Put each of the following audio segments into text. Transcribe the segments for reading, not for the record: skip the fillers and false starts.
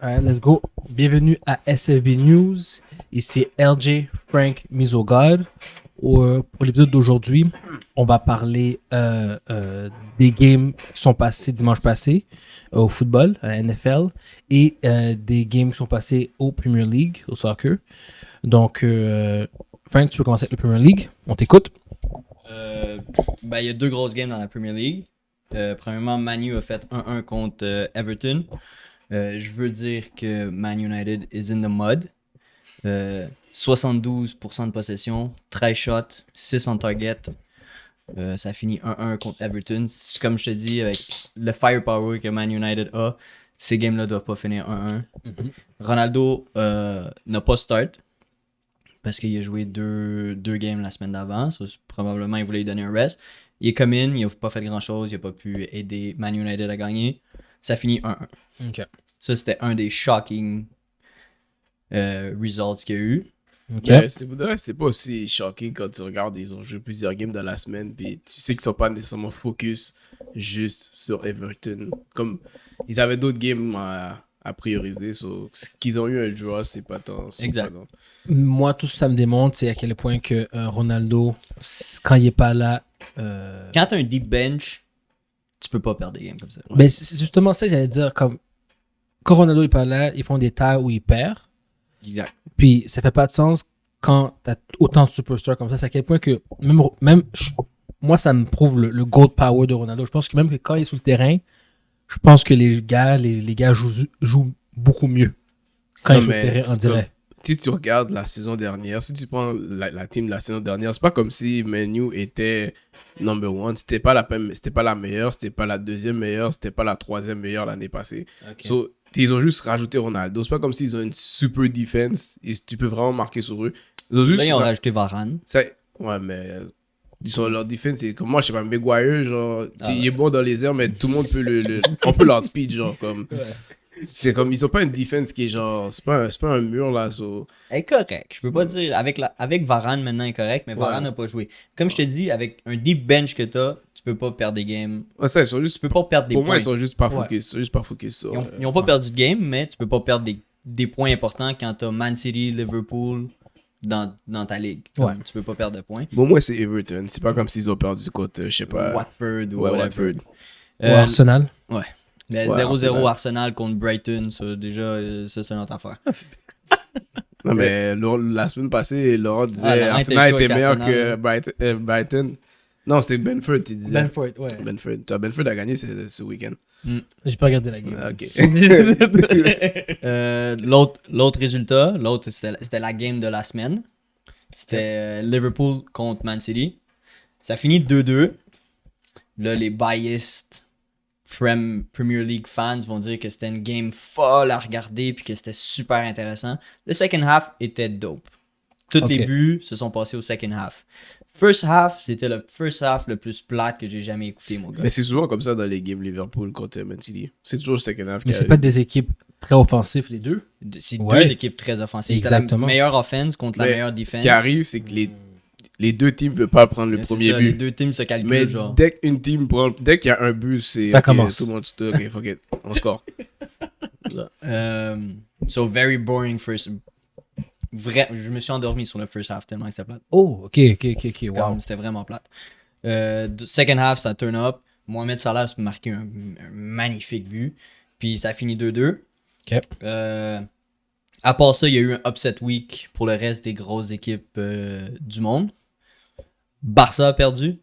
Let's go. Bienvenue à SFB News. Ici LJ Frank Misogod. Pour l'épisode d'aujourd'hui, on va parler des games qui sont passés dimanche passé au football, à NFL, et des games qui sont passés au Premier League, au soccer. Donc, Frank, tu peux commencer avec le Premier League. On t'écoute. Il y a deux grosses games dans la Premier League. Premièrement, Man U a fait 1-1 contre Everton. Je veux dire que Man United is in the mud. 72% de possession, 13 shots, 6 on target. Ça finit 1-1 contre Everton. Comme je te dis, avec le firepower que Man United a, ces games-là ne doivent pas finir 1-1. Mm-hmm. Ronaldo n'a pas start parce qu'il a joué deux games la semaine d'avant. So, probablement, il voulait lui donner un rest. Il est come in, il n'a pas fait grand-chose, il n'a pas pu aider Man United à gagner. Ça finit 1-1. Okay. Ça, c'était un des shocking results qu'il y a eu. Okay. C'est pas aussi shocking quand tu regardes, ils ont joué plusieurs games dans la semaine, puis tu sais qu'ils sont pas nécessairement focus juste sur Everton. Comme ils avaient d'autres games à prioriser, so, qu'ils ont eu un draw, c'est pas tant. Exact. Pas tant. Moi, tout ce que ça me démontre, c'est à quel point que Ronaldo, quand il est pas là. Quand tu as un deep bench, tu peux pas perdre des games comme ça. Ouais. Ben, c'est justement ça que j'allais dire. Comme, quand Ronaldo est pas là, ils font des tailles où il perd. Exact. Puis ça fait pas de sens quand tu as autant de superstars comme ça. C'est à quel point que moi, ça me prouve le gold power de Ronaldo. Je pense que même que quand il est sur le terrain, je pense que les gars jouent beaucoup mieux quand ils sont sur le terrain, on dirait. Si tu regardes la saison dernière, si tu prends la team de la saison dernière, c'est pas comme si Man U était number one. C'était pas la meilleure, c'était pas la deuxième meilleure, c'était pas la troisième meilleure l'année passée. Okay. So, ils ont juste rajouté Ronaldo. C'est pas comme s'ils ont une super defense. Tu peux vraiment marquer sur eux. Ils ont rajouté Varane. Ouais, mais leur defense, c'est comme moi, je sais pas, Maguire, genre, il est bon dans les airs, mais tout le monde peut on peut leur speed, genre, comme. Ouais. C'est comme, ils ont pas une defense qui est genre, c'est pas un mur là. So. Elle est correct. Je peux pas dire, avec Varane maintenant, elle est correct, mais Varane n'a pas joué. Comme je te dis, avec un deep bench que t'as, tu peux pas perdre des games. Ouais, ça, ils sont juste. Tu peux pas perdre des points. Pour moi, ils sont juste pas focus. Ils sont juste pas focus. Ils ont pas perdu de game, mais tu peux pas perdre des points importants quand t'as Man City, Liverpool dans ta ligue. Ouais. Tu peux pas perdre de points. Bon, moi, c'est Everton. C'est pas comme s'ils ont perdu contre, je sais pas. Watford ou Watford. Ou Arsenal. Ouais. Mais 0-0 Arsenal contre Brighton, ça, déjà, ça, c'est notre affaire. Non, mais la semaine passée, Laurent disait Arsenal était meilleur que Brighton. Non, c'était Benford, tu disais. Benford, ouais. Benford a gagné ce week-end. J'ai pas regardé la game. Ok. L'autre résultat, c'était la game de la semaine. C'était Liverpool contre Man City. Ça finit 2-2. Là, les biased Premier League fans vont dire que c'était une game folle à regarder puis que c'était super intéressant. Le second half était dope. Tous les buts se sont passés au second half. First half, c'était le first half le plus plate que j'ai jamais écouté, mon gars. Mais c'est souvent comme ça dans les games Liverpool contre Man City. C'est toujours le second half. Mais c'est pas des équipes très offensives, les deux? C'est deux équipes très offensives. Exactement. La meilleure offense contre la meilleure defense. Ce qui arrive, c'est que les deux teams ne veulent pas prendre le premier but. Les deux teams se calculent, mais genre. Dès qu'il y a un but, c'est... Ça commence. Tout le monde, ok, fuck it, on score. So, very boring first... je me suis endormi sur le first half tellement que c'était plate. Oh, ok, wow. C'était vraiment plate. Second half, ça turn up. Mohamed Salah a marqué un magnifique but. Puis ça finit 2-2. Ok. À part ça, il y a eu un upset week pour le reste des grosses équipes du monde. Barça a perdu.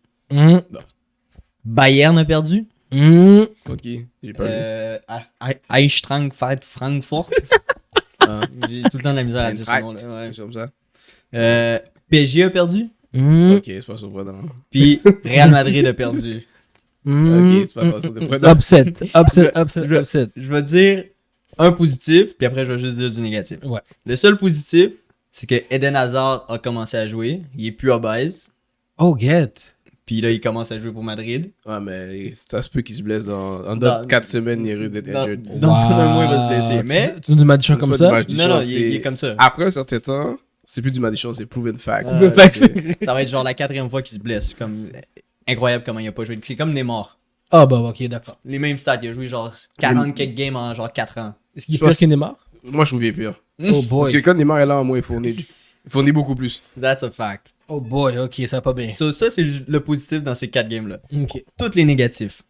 Bayern a perdu. Ok, j'ai pas vu. Eintracht Frankfurt. J'ai tout le temps de la misère à dire ce nom-là. Ouais. Comme ça. PSG a perdu. Ok, c'est pas surprenant. Puis Real Madrid a perdu. Ok, c'est pas trop surprenant. Upset. Je vais dire un positif, puis après je vais juste dire du négatif. Ouais. Le seul positif, c'est que Eden Hazard a commencé à jouer. Il est plus obèse. Oh, get. Puis là, il commence à jouer pour Madrid. Ouais, mais ça se peut qu'il se blesse en 4 semaines, il risque d'être injured. Dans un mois, il va se blesser. Mais... Tu nous matches comme ça? Non, il est comme ça. Après un certain temps, c'est plus du Madichon, c'est proven fact. Ça va être genre la 4e fois qu'il se blesse. Comme... Incroyable comment il a pas joué. C'est comme Neymar. Ah, bah, ok, d'accord. Les mêmes stats. Il a joué genre 40 quelques games en genre 4 ans. Est-ce qu'il est Je pense- pire que Neymar? Moi, je trouvais pire. Oh Parce que boy. quand Neymar est là, au moins, il fournit beaucoup plus. That's a fact. Oh boy, ok, ça va pas bien. So, ça, c'est le positif dans ces 4 games-là. Ok. Tous les négatifs.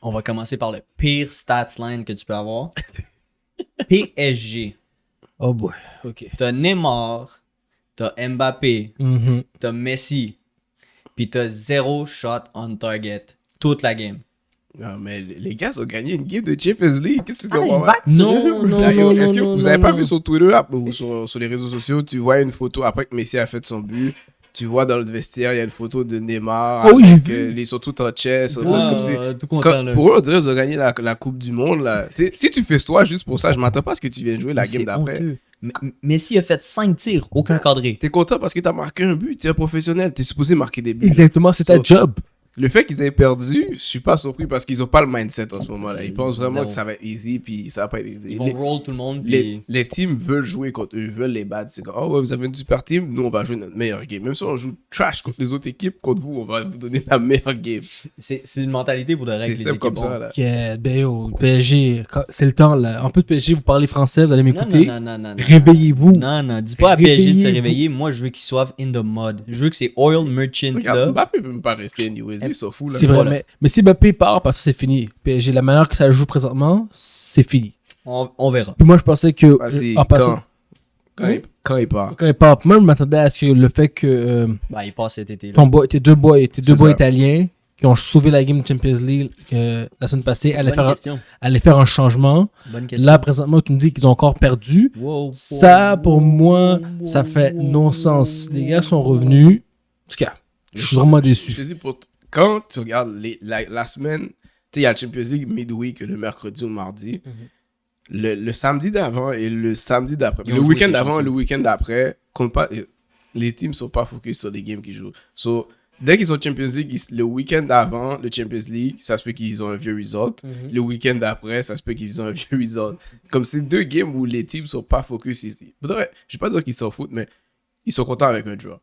On va commencer par le pire stats line que tu peux avoir. PSG. Oh boy, ok. T'as Neymar, t'as Mbappé, Mhm. t'as Messi, puis t'as 0 shot on target toute la game. Non, mais les gars ont gagné une game de Champions League. Qu'est-ce que tu Ah, comprends ils pas? battent Non, non, Là, non, est-ce que non, vous non, avez pas non. vu sur Twitter ou sur les réseaux sociaux, tu vois une photo après que Messi a fait son but, tu vois dans le vestiaire, il y a une photo de Neymar, Oh, j'ai avec, vu. ils sont tous en chess, un truc Ah, comme ça. tout content, Quand- là. pour eux, on dirait qu'ils ont gagné la Coupe du Monde. Là. Si tu fais toi juste pour ça, je m'attends pas à ce que tu viennes jouer la game C'est d'après. honteux. Messi a fait 5 tirs, aucun cadré. T'es content parce que t'as marqué un but, t'es un professionnel, t'es supposé marquer des buts. Exactement, c'est ta So- job. Le fait qu'ils aient perdu, je suis pas surpris parce qu'ils ont pas le mindset en ce moment-là. Ils pensent vraiment Zéro. que ça va être easy, puis ça va pas être easy. Ils vont roll tout le monde, Les, puis... les teams veulent jouer contre eux, ils veulent les battre. C'est comme, oh ouais, vous avez une super team, nous on va jouer notre meilleure game. Même si on joue trash contre les autres équipes, contre vous, on va vous donner la meilleure game. C'est une mentalité pour de règle C'est les simple équipes comme ont. ça, là. Ok, ben yo, PSG, c'est le temps là. En peu de PSG, vous parlez français, vous allez Non, m'écouter. non, non, non, non. Réveillez-vous. Non, non, dis pas à PSG de se Réveillez-vous. réveiller. Moi, je veux qu'ils soient in the mud. Je veux que ces oil merchants Regarde, là. Mbappé peut même pas rester anyways, lui, il s'en fout là. C'est vrai, Voilà. mais si Mbappé part, parce que c'est fini. PSG, la manière que ça joue présentement, c'est fini. On verra. Puis moi, je pensais que, Ah, c'est en passant, quand il part. quand il part, moi, je m'attendais à ce que le fait que Bah, il passe cet été. Là. tes deux boys C'est ça. italiens qui ont sauvé la game de Champions League la semaine passée Bonne question. allaient faire un changement. Bonne question. Là, présentement, tu me dis qu'ils ont encore perdu. Wow, Ça, wow, pour wow, moi, wow, ça fait wow, non-sens. wow, Les wow, gars sont wow. revenus. En tout cas, je suis vraiment Je déçu. te dis, quand tu regardes la semaine, tu sais, il y a le Champions League midweek le mercredi ou le mardi. Le samedi d'avant et le samedi d'après. Ils ont Le joué week-end les d'avant chanceux. et le week-end d'après, compte pas, les teams sont pas focus sur les games qu'ils jouent. So, dès qu'ils ont Champions League, le week-end d'avant, le Champions League, ça se peut qu'ils ont un vieux result. Le week-end d'après, ça se peut qu'ils ont un vieux result. Comme c'est deux games où les teams sont pas focus. Je vais pas dire qu'ils s'en foutent, mais ils sont contents avec un draw.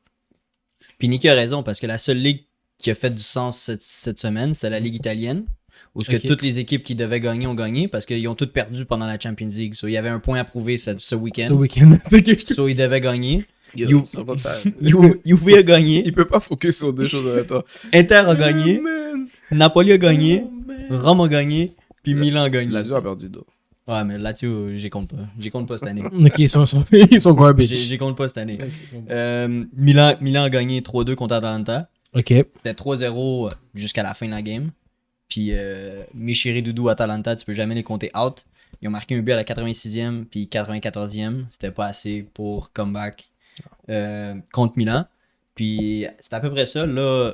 Puis Nicky a raison, parce que la seule ligue qui a fait du sens cette semaine, c'est la Ligue italienne. Où ce que Ok. toutes les équipes qui devaient gagner ont gagné parce qu'ils ont toutes perdu pendant la Champions League. So, il y avait un point à prouver ce Ce week-end. week-end. Ok. So, ils devaient gagner. Yo, c'est comme ça. Juve a gagné. Il peut pas focus sur deux choses en même temps. Inter a gagné. Man. Napoli a gagné. Rome a gagné. Puis Milan a gagné. Lazio a perdu d'eau. Ouais, mais là-dessus, j'y compte pas. J'y compte pas cette année. Ok, ils sont garbage. J'y compte pas cette année. Milan a gagné 3-2 contre Atalanta. Ok. C'était 3-0 jusqu'à la fin de la game. Puis mes chéris Doudou Atalanta, tu peux jamais les compter out. Ils ont marqué un but à la 86e puis 94e. C'était pas assez pour comeback contre Milan. Puis c'est à peu près ça. Là,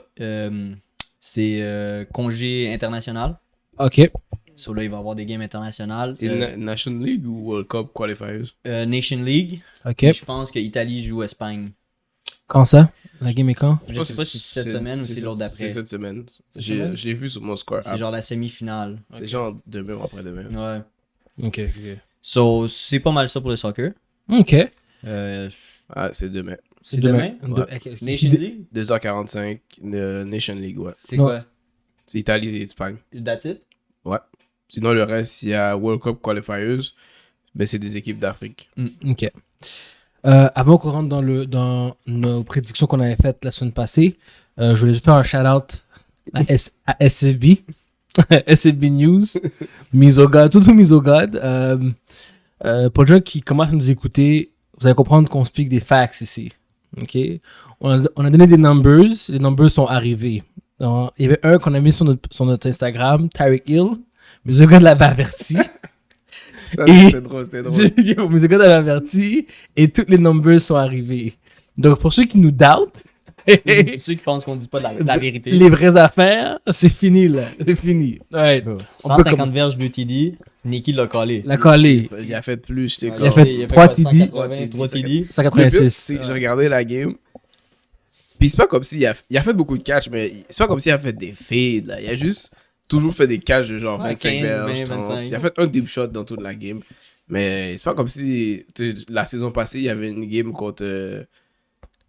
c'est congé international. Ok. So là, il va y avoir des games internationales. Et National League ou World Cup Qualifiers? Nation League. Ok. Puis je pense que Italie joue Espagne. Quand ça? La game est quand? Je sais pas si c'est cette semaine ou c'est l'autre d'après. C'est cette semaine. semaine? Je l'ai vu sur mon score. C'est genre la semi-finale. C'est genre demain ou après-demain. Ouais. Ok. So, c'est pas mal ça pour le soccer. Ok. Ah, c'est demain. C'est demain? De- Ouais. ok. Nation League? 2h45, Nation League, ouais. C'est Ouais. quoi? C'est Italie et Espagne. That's it? Ouais. Sinon, le reste, il y a World Cup Qualifiers. Mais c'est des équipes d'Afrique. Ok. Avant qu'on rentre dans nos prédictions qu'on avait faites la semaine passée, je voulais juste faire un shout-out à SFB. SFB News. Misogod, tout Misogod. Pour les gens qui commencent à nous écouter, vous allez comprendre qu'on speak des facts ici. Ok? On a donné des numbers. Les numbers sont arrivés. Donc, il y avait un qu'on a mis sur notre Instagram, Tyreek Hill. Misogod l'avait averti. Et- C'était drôle, c'était drôle. Mais ce gars l'avait averti et toutes les numbers sont arrivés. Donc, pour ceux qui nous doutent, Ceux qui pensent qu'on dit pas la vérité. les vraies affaires, c'est fini là. C'est fini. Ouais. On peut 150 commencer. verges de TD, Nicky l'a collé. La collée. Il a fait plus, j'étais Il a comme... fait 3 quoi, TD. 180, 3 TD. Le pire, 186. c'est que j'ai regardé la game. Puis c'est pas comme s'il a fait beaucoup de catch, mais c'est pas comme s'il a fait des fades. Là. Il a juste toujours fait des catch de genre Ouais, 25 15, verges, 20, 30. 25. Il a fait un deep shot dans toute la game. Mais c'est pas comme si tu sais, la saison passée, il y avait une game contre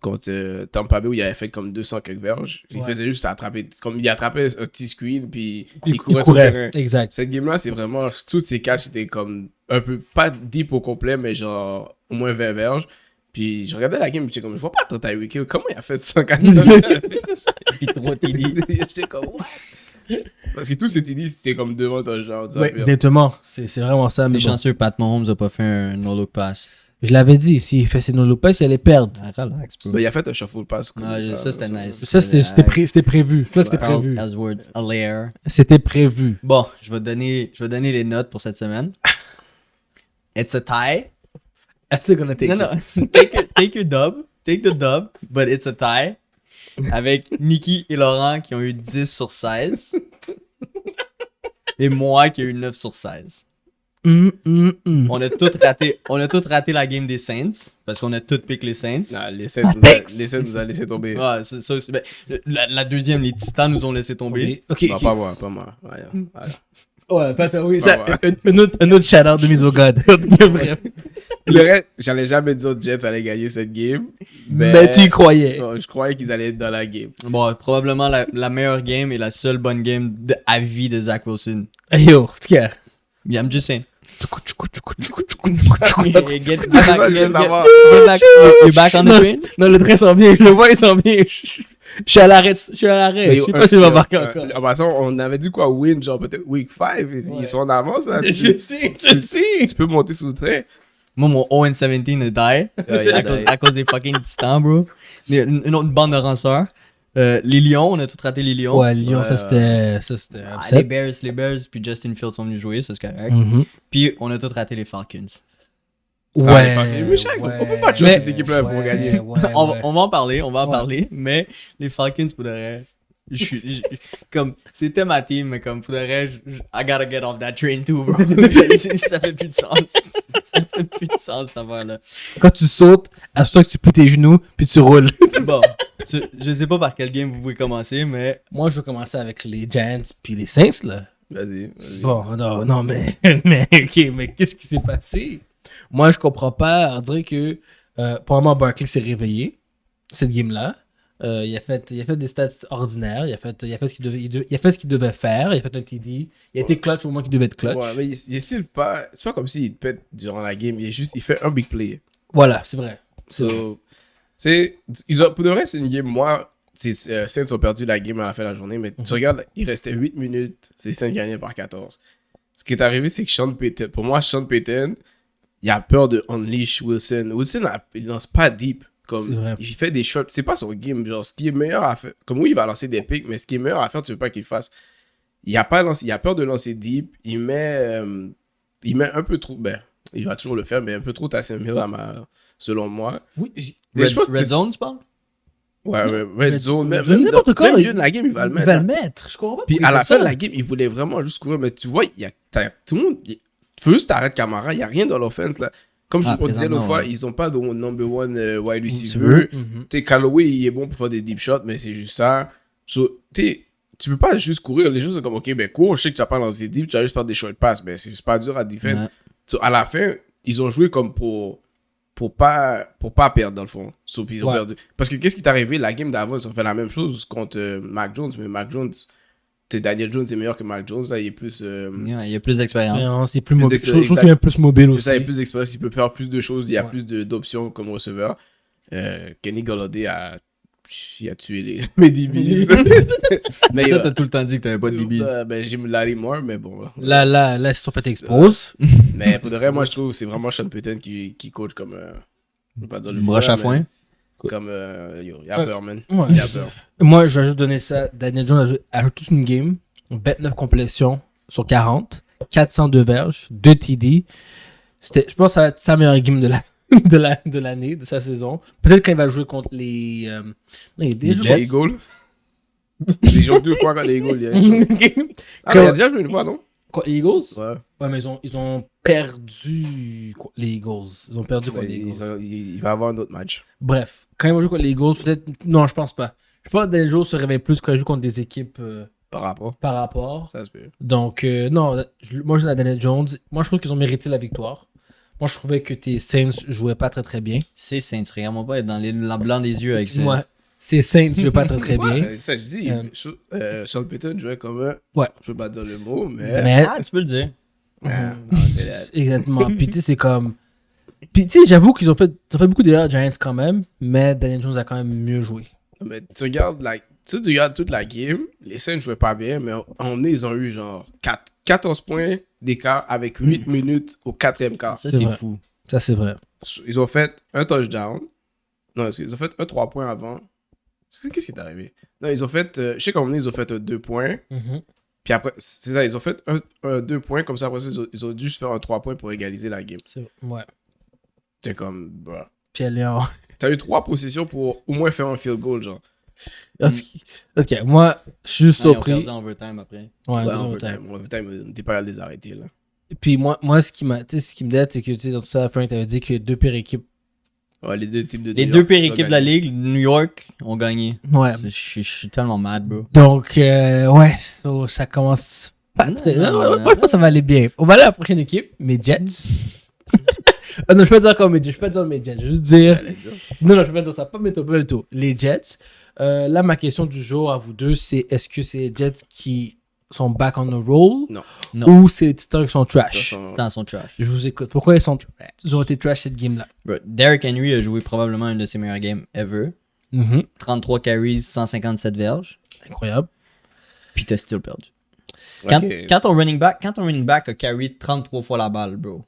contre Tampa Bay où il avait fait comme 200 quelques verges. Il Ouais. faisait juste attraper, comme il attrapait un petit screen puis Il il courait sur le terrain. Exact. Cette game-là, c'est vraiment, toutes ces catchs étaient comme un peu, pas deep au complet, mais genre au moins 20 verges. Puis je regardais la game, j'étais comme, je vois pas ton Tyreek Hill, comment il a fait ça quand il a Puis 3 TD. J'étais comme, what? Parce que tout ce TD, c'était comme devant ton genre. tu Ouais, vois, exactement. C'est vraiment ça. Mais T'es bon. chanceux, Pat Mahomes a pas fait un no-look pass. Je l'avais dit, s'il fait ses no-look pass, il allait perdre. Ah, relax, bro. Mais il a fait un shuffle pass. Comme Ah, ça, c'était nice. Ça, c'était prévu. Je crois que c'était Carl prévu. Ellsworth, Allaire. C'était prévu. Bon, je vais donner les notes pour cette semaine. It's a tie. Assez gonna take Non, it. non. Take your dub. Take the dub, but it's a tie. Avec Nikki et Laurent qui ont eu 10 sur 16. Et moi qui ai eu 9 sur 16. On a tous raté la game des Saints. Parce qu'on a tous pick les Saints. Non, les Saints nous a laissé tomber. Ouais, c'est ça. Ben, la deuxième, les Titans nous ont laissé tomber. Ok, Non, ok. pas moi, pas moi. Voilà. Ouais, oui, Pas ça, moi. un autre shout-out de mise au God. Bref. Le reste, j'allais jamais dire que Jets allaient gagner cette game. Mais tu y croyais. Non, je croyais qu'ils allaient être dans la game. Bon, probablement la meilleure game et la seule bonne game à vie de Zach Wilson. Hey, yo, en tout cas. Yeah, I'm just saying. Je Get veux back, savoir. you're back on the train? Non, le train s'en vient. Je le vois, il s'en vient. Je suis à l'arrêt. Je sais pas si je vais marquer encore. En passant, on avait dit quoi, win, genre peut-être week 5. Ils sont en avance, là. Je sais. Tu peux monter sous le train. Moi, mon 0-17 a die Ouais, il a die. à cause des fucking titans, bro. Une autre bande de ranceurs. Les Lions, on a tout raté les Lions. Ouais, Lyon, ça c'était Ah, upset. les Bears, puis Justin Fields sont venus jouer, ça c'est correct. Mhm. Puis on a tout raté les Falcons. Ouais. Mais Shaq, on peut pas jouer Mais- cette équipe-là pour gagner. On va en parler, on va en Ouais. parler, mais les Falcons, pour de vrai, comme, c'était ma team, mais comme, pour de vrai, I gotta get off that train too, bro. Ça fait plus de sens. Ça fait plus de sens, cette affaire-là. Quand tu sautes, assure-toi que tu plies tes genoux, puis tu roules. Bon, je sais pas par quel game vous pouvez commencer, mais Moi, je vais commencer avec les Giants puis les Saints, là. Vas-y. Bon, non, mais, ok, mais qu'est-ce qui s'est passé? Moi, je comprends pas. On dirait que, probablement, Barkley s'est réveillé, cette game-là. Il a fait des stats ordinaires. Il a fait ce qu'il devait faire. Il a fait un TD. Il a été clutch au moment qu'il devait être clutch. Ouais, mais il est style pas. C'est pas comme s'il te pète durant la game. Il fait un big play. Voilà, c'est vrai. So, pour de vrai, c'est une game. Moi, Saints ont perdu la game à la fin de la journée, mais tu regardes, il restait 8 minutes. C'est Saints gagnaient par 14. Ce qui est arrivé, c'est que Sean Payton, pour moi, Sean Payton, il a peur de unleash Wilson. Wilson, il lance pas deep. C'est vrai. Comme, il fait des shots. C'est pas son game. Genre, ce qui est meilleur à faire. Comme oui, il va lancer des picks, mais ce qui est meilleur à faire, tu veux pas qu'il le fasse. Il a peur de lancer deep. Il met un peu trop. Ben, il va toujours le faire, mais un peu trop Taysom Hill, selon moi. Oui, Mais je pense que Red Zone, tu parles? Ouais, Red Zone. Même n'importe quoi, même milieu de la game, il va le mettre. il va hein. le mettre. Je comprends pas. Puis pourquoi à il la fait fin ça. de la game, il voulait vraiment juste courir. Mais tu vois, tout le monde. Tu faut juste t'arrêter Camara. Il n'y a rien dans l'offense, là. Comme on disait l'autre fois, ouais. ils n'ont pas de number one wide Tu receiver. veux? Callaway, il est bon pour faire des deep shots, mais c'est juste ça. So, tu peux pas juste courir. Les gens sont comme, ok, ben cours, je sais que tu vas pas lancer deep, tu vas juste faire des short passes. Mais c'est pas dur à défendre. Ouais. So, à la fin, ils ont joué comme pour pas perdre, dans le fond. So, puis ils ont Ouais. perdu. Parce que qu'est-ce qui est arrivé? La game d'avant, ils ont fait la même chose contre Mac Jones, mais Mac Jones, Daniel Jones est meilleur que Mac Jones. Là, il est plus. Yeah, il y a plus d'expérience. C'est plus mobile. Je d'expérience, trouve qu'il est plus mobile C'est aussi. ça, il a plus d'expérience, il peut faire plus de choses, il y a Ouais. plus d'options comme receveur. Kenny Golladay il a tué mes DBs. Mais ça, t'as tout le temps dit que t'avais pas de DBs. Ben, j'ai Larry Moore, mais bon. Là, ils se sont fait expose. Mais pour de vrai, moi, je trouve que c'est vraiment Sean Payton qui coach comme. Je veux pas dire le Broche à mais foin. Comme. Il a peur, man. Ouais. Il a peur. Moi, je vais juste donner ça. Daniel Jones a joué toute une game. 29 complétions sur 40. 402 verges. 2 TD. Je pense que ça va être sa meilleure game de l'année, de sa saison. Peut-être quand il va jouer contre les... non, il a déjà Les joué Eagles. Ils jouent 2 fois contre les Eagles. Il y a une chose. Ah, il a déjà joué une fois, non? contre les Eagles? Ouais. Ouais, mais ils ont perdu contre les Eagles. Ils ont perdu contre les Eagles. Il va avoir un autre match. Bref, quand il va jouer contre les Eagles, peut-être... Non, je pense pas. Je pense que Daniel Jones se réveille plus quand il joue contre des équipes Par rapport. par rapport. Ça se peut. Donc, non, moi, je donne à Daniel Jones. Moi, je trouve qu'ils ont mérité la victoire. Moi, je trouvais que tes Saints jouaient pas très très bien. C'est Saints, regarde-moi pas être dans le blanc des yeux avec ça. Excuse-moi. Ces Saints jouaient pas très très bien. Ouais, ça, je dis, Sean Payton jouait comme un. Ouais. Je peux pas dire le mot, mais. Mais, Ah, tu peux le dire. Ah, c'est là. exactement. Puis tu sais, c'est comme. Puis tu sais, j'avoue qu'ils ont fait beaucoup d'erreurs Giants quand même, mais Daniel Jones a quand même mieux joué. Mais tu regardes, tu regardes toute la game, les Saints jouaient pas bien, mais ils ont eu genre 14 points d'écart avec 8 minutes au 4e quart. Ça, C'est c'est vrai. fou. Ça, c'est vrai. Ils ont fait un touchdown. Non, ils ont fait un 3 points avant. Qu'est-ce qui est arrivé? Non, ils ont fait. Je sais comment ils ont fait 2 points. Puis après, c'est ça, ils ont fait un 2 points. Comme ça, après ça, ils ont dû juste faire un 3 points pour égaliser la game. Ouais. C'est comme. Bah. Puis elle est en. T'as eu 3 possessions pour au moins faire un field goal, genre. Ok, moi, je suis juste Ah, ils ont surpris. perdu en overtime après. Ouais, Ouais, ils ont overtime. Overtime, t'es pas à les arrêter, là. Puis moi, ce qui me dette, c'est que, tu sais, dans tout ça, Frank t'avait dit que deux pires équipes. Ouais, les deux types de. Les New deux York, pires ils ont équipes de la gagné. ligue, New York, ont gagné. Ouais. Je suis tellement mad, bro. Donc, ouais, so, ça commence pas très. Moi, je pense que ça va aller bien. On va aller à la prochaine équipe, mes Jets. Ah non, je peux pas dire comme mes Jets. Je peux pas dire mes Jets. Je veux juste dire. J'allais dire. Non, je peux pas dire ça. Pas mes taux. Les Jets. Là, ma question du jour à vous deux, c'est est-ce que c'est les Jets qui sont back on the roll Non. Non. ou c'est les Titans qui sont trash? C'est dans son trash. Je vous écoute. Pourquoi ils ont été trash cette game-là? Bro, Derrick Henry a joué probablement une de ses meilleures games ever. Mhm. 33 carries, 157 verges. Incroyable. Puis t'as still perdu. Quand, Ok, quand ton running back a carry 33 fois la balle, bro.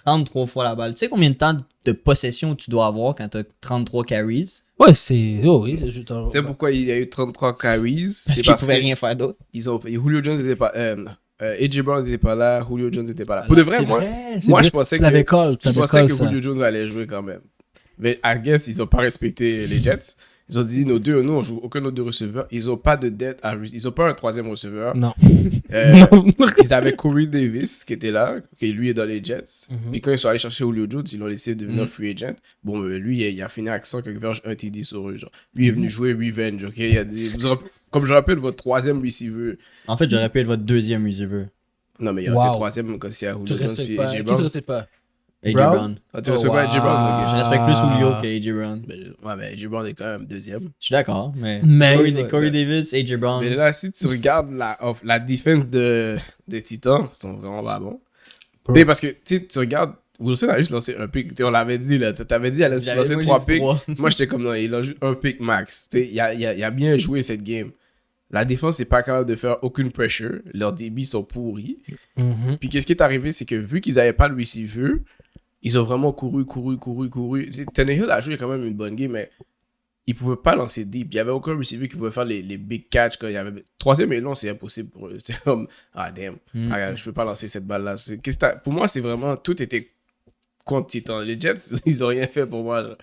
33 fois la balle. Tu sais combien de temps de possession tu dois avoir quand t'as 33 carries? Ouais, c'est. Oh oui, c'est juste. Tu sais pourquoi il y a eu 33 carries? Parce C'est qu'ils pouvaient rien faire d'autre. Julio Jones n'était pas. AJ Brown n'était pas là, Julio Jones n'était pas là. Pour de vrai, C'est moi, vrai, moi vrai. je pensais Tu l'avais que, call, tu je l'avais pensais call, que ça. Julio Jones allait jouer quand même. Mais I guess, ils ont pas respecté les Jets. Ils ont dit, nous, on joue aucun autre de receveur. Ils ont pas de dette ils ont pas un troisième receveur. Non. Euh, ils avaient Corey Davis qui était là, qui lui est dans les Jets. Mhm. Puis quand ils sont allés chercher Julio Jones, ils l'ont laissé devenir Mhm. free agent. Bon, lui, il a fini avec 100 quelques verges, un TD sur eux. Genre. Lui est venu jouer revenge, ok? Il a dit, comme je rappelle, votre troisième receiver. En fait, j'aurais pu être votre deuxième receiver. Non, mais il aurait été Wow. troisième quand c'est à Tu Julio Jones respectes puis pas. AJ Qui tu Brown. respectes pas? AJ Brown? Brown. Ah, tu Oh, respectes pas AJ Brown? wow. ok. Je respecte plus Julio que AJ Brown. Ouais, mais AJ Brown est quand même deuxième. Je suis d'accord, mais, Mais- Corey Davis, AJ Brown. Mais là, si tu regardes la défense des Titans, ils sont vraiment pas bons. Bro. Mais parce que tu regardes, Wilson a juste lancé un pick. On l'avait dit, là. Tu t'avais dit, elle a J'avais- lancé moi, 3 j'ai dit picks. trois. Moi, j'étais comme, non, il a juste un pick max. Tu sais, il a bien joué cette game. La défense n'est pas capable de faire aucune pressure. Leurs débits sont pourris. Mhm. Puis qu'est-ce qui est arrivé, c'est que vu qu'ils n'avaient pas le receiver, ils ont vraiment couru. Tannehill a joué quand même une bonne game, mais il ne pouvait pas lancer deep. Il n'y avait aucun receiver qui pouvait faire les big catch. Quand il y avait... Troisième et long, c'est impossible pour eux. C'est comme, ah damn, je ne peux pas lancer cette balle-là. Pour moi, c'est vraiment, tout était contre Titan. Les Jets, ils n'ont rien fait pour moi. Là.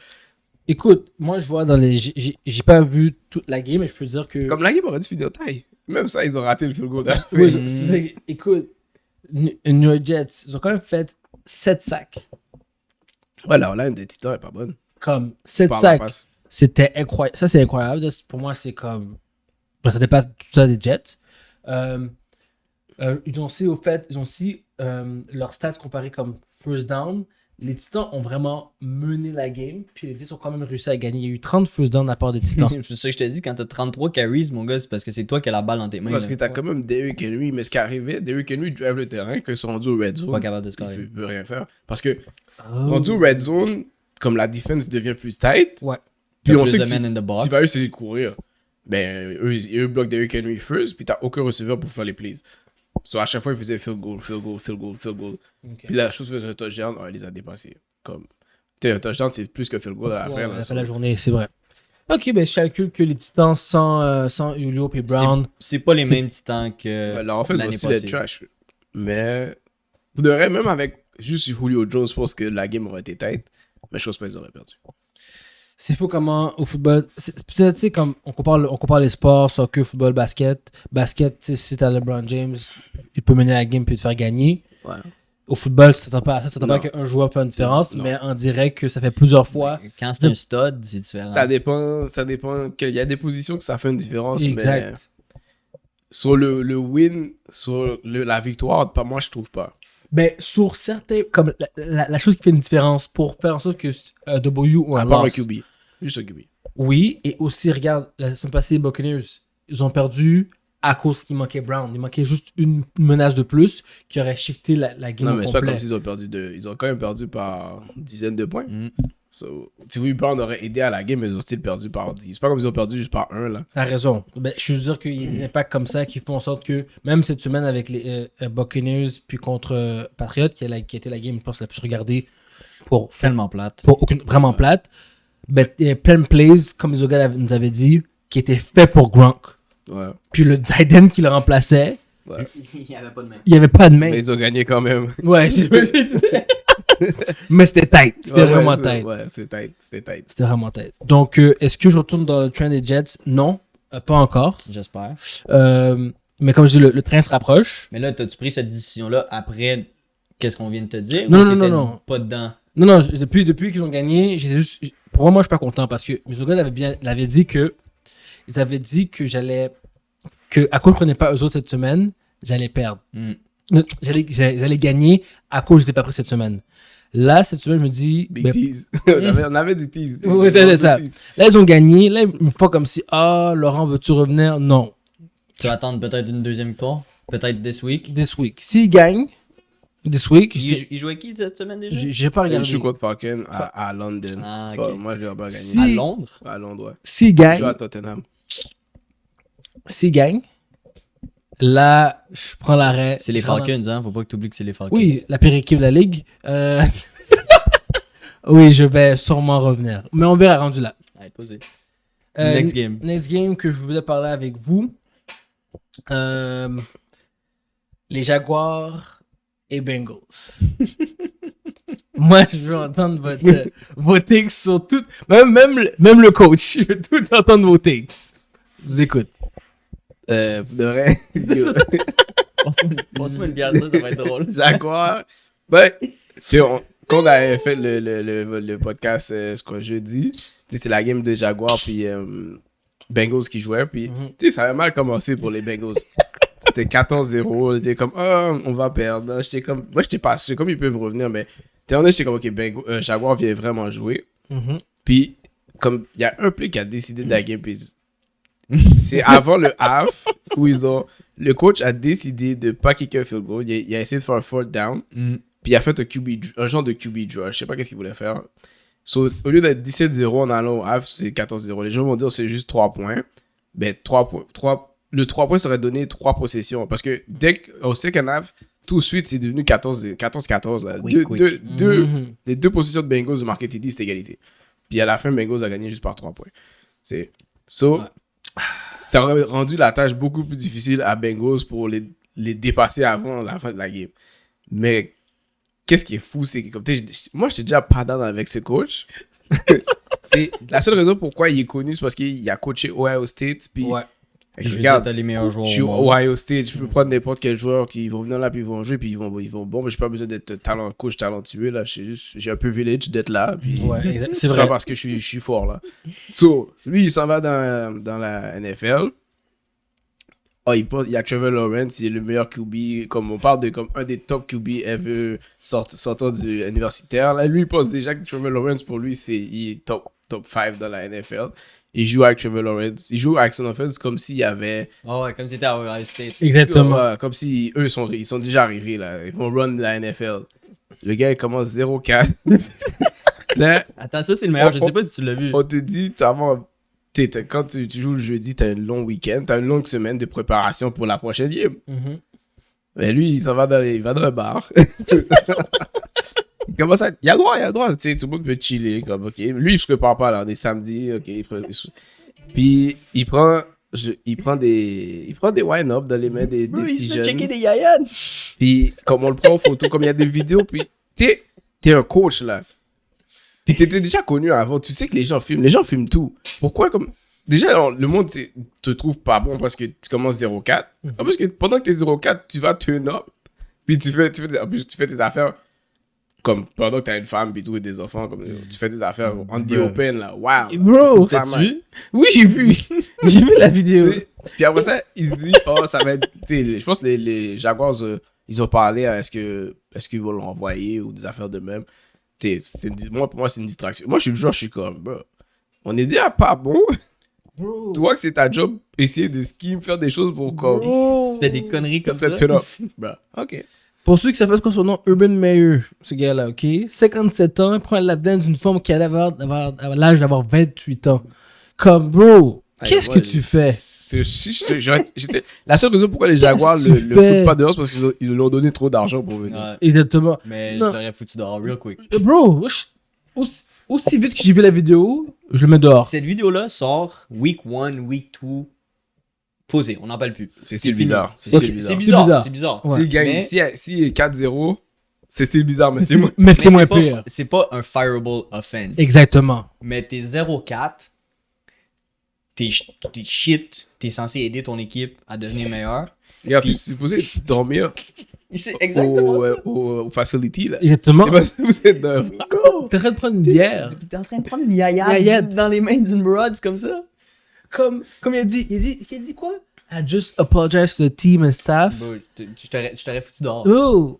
Écoute, moi je vois dans les. J'ai pas vu toute la game, mais je peux dire que. Comme la game aurait dû finir taille. Même ça, ils ont raté le field goal. Oui, Mm. écoute, New York Jets, ils ont quand même fait 7 sacs. Ouais, la line des Titans n'est pas bonne. Comme 7 Par la sacs. passe. C'était incroyable. Ça, c'est incroyable. Pour moi, c'est comme. Ben, ça dépasse tout ça des Jets. Ils ont aussi leurs stats comparés comme first down. Les Titans ont vraiment mené la game. Puis les Jets ont quand même réussi à gagner. Il y a eu 30 first down de la part des Titans. C'est ça que je te dis, quand t'as 33 carries, mon gars, c'est parce que c'est toi qui as la balle dans tes mains. Parce que là. t'as quand même Derrick Henry, mais ce qui arrivait, Derrick Henry drive le terrain, quand ils sont rendus au red zone, Pas capable de il scorer. peut rien faire. Parce que Oh. rendu au red zone, comme la défense devient plus tight, Ouais. puis T'as on plus sait de que men in the box. tu vas essayer de courir. Ben, eux bloquent Derrick Henry first, puis t'as aucun receveur pour faire les plays. So, à chaque fois, ils faisaient field goal. Ok. Puis la chose faisait un touchdown, on les a dépassés. Comme, tu sais, un touchdown, c'est plus que field goal à la Ouais, fin. on là, a so. fait la journée, c'est vrai. Ok, ben je calcule que les Titans sans Julio et Brown. C'est pas les C'est- mêmes titans que Ouais, leur offense va l'année aussi être passée. trash. Mais, vous devriez, même avec juste Julio Jones, je pense que la game aurait été tight. Mais je pense pas qu'ils auraient perdu. C'est fou comment au football. Tu sais, comme on compare les sports, soccer, football, basket. Basket, tu sais, si t'as LeBron James, il peut mener la game puis te faire gagner. Ouais. Au football, tu t'attends pas à ça. Tu t'attends Non. pas qu'un joueur fasse une différence, Non. mais on dirait que ça fait plusieurs fois. Quand c'est un stud, c'est différent. Ça dépend. Il y a des positions que ça fait une différence. Exact. Mais sur le win, sur la victoire, pas moi, je trouve pas. Ben, sur certains. Comme la chose qui fait une différence pour faire en sorte que W ou À un part un loss. QB. Juste un QB. Oui, et aussi, regarde, la semaine passée, les Buccaneers, ils ont perdu à cause qu'il manquait Brown. Il manquait juste une menace de plus qui aurait shifté la game Non, au mais c'est pas complet. comme s'ils ont perdu Ils ont quand même perdu par dizaines de points. Mm. So, si oui, Brown aurait aidé à la game, mais ils ont still perdu par 10. C'est pas comme s'ils ont perdu juste par 1, là. T'as raison. Ben, je veux dire qu'il y a des impacts comme ça qui font en sorte que, même cette semaine avec les Buccaneers puis contre Patriots, qui a été la game, je pense, la plus regardée pour Tellement plate. vraiment plate, ben, il y a plein de plays, comme les gars nous avaient dit, qui étaient faits pour Gronk. Ouais. Puis le tight end qui le remplaçait, Il n'y avait pas de main. il n'y avait pas de main. Mais ils ont gagné quand même. Ouais, mais c'était tight. C'était Ouais, vraiment c'est- tight. Ouais, c'est tight. C'était tight. C'était vraiment tight. Donc, est-ce que je retourne dans le train des Jets? Non, pas encore. J'espère. Mais comme je dis, le train se rapproche. Mais là, t'as-tu pris cette décision-là après qu'est-ce qu'on vient de te dire? Non, ou non, t'étais non. pas dedans. Non, depuis qu'ils ont gagné, j'étais juste. Pour moi, je suis pas content parce que mes gars l'avaient dit que. Ils avaient dit que j'allais. Que à cause je prenais pas eux autres cette semaine, j'allais perdre. Mm. J'allais gagner à cause je les ai pas pris cette semaine. Là, cette semaine, je me dis. Big ben, tease. on avait du tease. Oui, c'est ça. Là, ils ont gagné. Là, ils me font comme si, Laurent, veux-tu revenir? Non. Tu vas attendre peut-être une deuxième victoire? Peut-être this week? This week. S'ils gagnent, this week, Il jouait qui cette semaine déjà? j'ai pas Je regardé. joue contre Falcon à London. Ah, Pas- ok. moi, je vais pas gagner. Si- À Londres? À Londres, ouais. S'ils Je joue à gagnent, Tottenham. là, je prends l'arrêt. C'est les Je prends Falcons, hein? Faut pas que tu oublies que c'est les Falcons. Oui, la pire équipe de la ligue. Oui, je vais sûrement revenir. Mais on verra rendu là. Allez, posé. Euh, Next game. Next game que je voulais parler avec vous. Les Jaguars et Bengals. Moi, je veux entendre vos takes sur tout. Même le coach. Je veux tout entendre vos takes. Je vous écoute. De vrai. Passe-moi une bière, ça va être drôle. Jaguar. Ben, quand on avait fait le podcast, je crois, jeudi, c'était la game de Jaguar puis Bengals qui jouaient. Puis, tu sais, ça avait mal commencé pour les Bengals. C'était 14-0. On était comme, on va perdre. J'étais comme, moi, j'étais pas sûr. Comme ils peuvent revenir, mais t'es honnête, j'étais comme, ok, Jaguar vient vraiment jouer. Puis, comme, il y a un play qui a décidé de la game. Puis, c'est avant le half où le coach a décidé de pas kicker un field goal. Il a essayé de faire un fourth down. Puis il a fait un genre de QB draw. Je sais pas qu'est-ce qu'il voulait faire. So, au lieu d'être 17-0 en allant au half, c'est 14-0. Les gens vont dire c'est juste 3 points. Ben, 3 points. Le 3 points serait donné 3 possessions. Parce que dès qu'au second half, tout de suite, c'est devenu 14-14. Là. Les deux possessions de Bengals de marqué TD, c'est égalité. Puis à la fin, Bengals a gagné juste par 3 points. Ça aurait rendu la tâche beaucoup plus difficile à Bengals pour les dépasser avant la fin de la game. Mais qu'est-ce qui est fou, c'est que comme moi, j'étais déjà pas down avec ce coach. La seule raison pourquoi il est connu, c'est parce qu'il a coaché Ohio State. Puis, regarde, t'as les meilleurs joueurs. je suis au monde. Ohio State, je peux prendre n'importe quel joueur qui vont venir là, puis ils vont jouer, puis ils vont bon, mais j'ai pas besoin d'être coach talentueux, là. J'ai un privilège d'être là, puis C'est c'est vrai. pas parce que je suis fort, là. So, lui, il s'en va dans la NFL. Il y a Trevor Lawrence, il est le meilleur QB, comme on parle de comme un des top QB ever sortant du universitaire. Là, lui, il pense déjà que Trevor Lawrence, pour lui, il est top 5 dans la NFL. Il joue avec Trevor Lawrence. Il joue avec son offense comme s'il y avait... Ah ouais, comme si c'était à Ohio State. Exactement. Comme si eux, ils sont déjà arrivés, là. Ils vont run la NFL. Le gars, il commence 0-4. Là, Attends, ça c'est le meilleur. Je sais pas si tu l'as vu. on te dit, quand tu joues le jeudi, t'as un long week-end, t'as une longue semaine de préparation pour la prochaine game. Mais lui, il s'en va il va dans un bar. Il commence à... Il a le droit, tu sais, tout le monde peut chiller, comme, ok. Lui, il se prépare pas, là, on est samedi, ok. Puis, il prend des wine-up dans les mains des petits jeunes. des yayan. Puis, comme on le prend en photo, comme il y a des vidéos, puis, t'es un coach, là. Puis, t'étais déjà connu avant, tu sais que les gens filment tout. Pourquoi, comme... Déjà, le monde te trouve pas bon parce que tu commences 0-4. En plus, que pendant que t'es 0-4, tu vas turn up. Puis, tu fais tes affaires comme pendant que t'as une femme puis tout et des enfants. Comme, tu fais tes affaires on the open, là. Wow. Bro, T'as vu? oui, j'ai vu. J'ai vu la vidéo. Puis après ça, il se dit, ça va être. Je pense que les Jaguars ils ont parlé à est-ce qu'ils vont l'envoyer ou des affaires de même. Pour moi, c'est une distraction. Moi, je suis le joueur, je suis comme, bro, on est déjà pas bon. Bro. Tu vois que c'est ta job, essayer de scheme, faire des choses pour comme. Bro. Tu fais des conneries comme ça. Turn up. Bro, ok. Pour ceux qui savent pas quoi son nom, Urban Meyer, ce gars-là, ok? 57 ans, il prend la dance d'une femme qui a l'âge d'avoir 28 ans. Comme, bro, qu'est-ce que tu fais? La seule raison pourquoi les Jaguars Qu'est-ce le que tu fais? foutent pas dehors, c'est parce qu'ils ils lui ont donné trop d'argent pour venir. Ouais. Exactement. Mais Non. je l'aurais foutu dehors real quick. Bro, aussi vite que j'ai vu la vidéo, je le mets dehors. Cette vidéo-là sort week 1, week 2. Posé, on n'en parle plus. C'est fini. bizarre. C'est C'est bizarre. bizarre. C'est bizarre. Ouais. S'il gagne, Mais- s'il est 4-0, c'est style bizarre, mais c'est moi. Mais c'est moins pas- pire. C'est pas un fireable offense. Exactement. Mais t'es 0-4. T'es shit. T'es censé aider ton équipe à devenir meilleure. Regarde, t'es Puis- supposé dormir C'est exactement ça. au facility, là. Exactement. C'est pas supposé être dehors. T'es en train de prendre une bière. T'es en train de prendre une yayade Yayade. dans les mains d'une broad comme ça. Comme il a dit quoi? I just apologize to the team and staff. Bro, je t'aurais foutu dehors. Oh.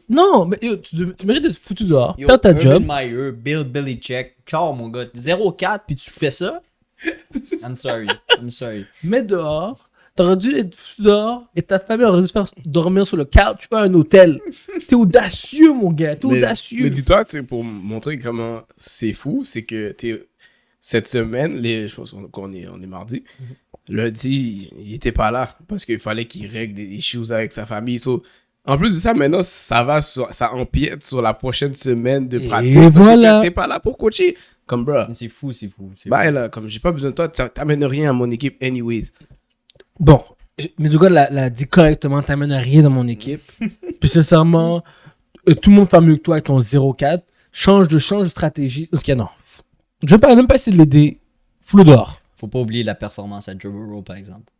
Non, mais tu mérites d'être foutu dehors. Yo, Faire ta Urban job. Meyer, Bill Belichick, ciao mon gars. 0-4 puis tu fais ça? I'm sorry. Mets dehors. T'aurais dû être foutu dehors et ta famille aurait dû te faire dormir sur le couch ou à un hôtel. T'es audacieux, mon gars. T'es Mais audacieux. dis-toi, tu sais, pour montrer comment c'est fou, c'est que cette semaine, je pense qu'on est mardi, lundi, il était pas là parce qu'il fallait qu'il règle des issues avec sa famille. So, en plus de ça, maintenant, ça empiète sur la prochaine semaine de Et pratique parce voilà. que t'es pas là pour coacher. Comme, bro, C'est fou. bye là, comme j'ai pas besoin de toi, t'amènes rien à mon équipe anyways. Bon, Mizuga l'a dit correctement, t'amènes à rien dans mon équipe. Puis sincèrement, tout le monde fait mieux que toi avec ton 0-4. Change de stratégie. Ok, non. Je vais même pas essayer de l'aider. Fous-le dehors. Faut pas oublier la performance à Joe Burrow par exemple.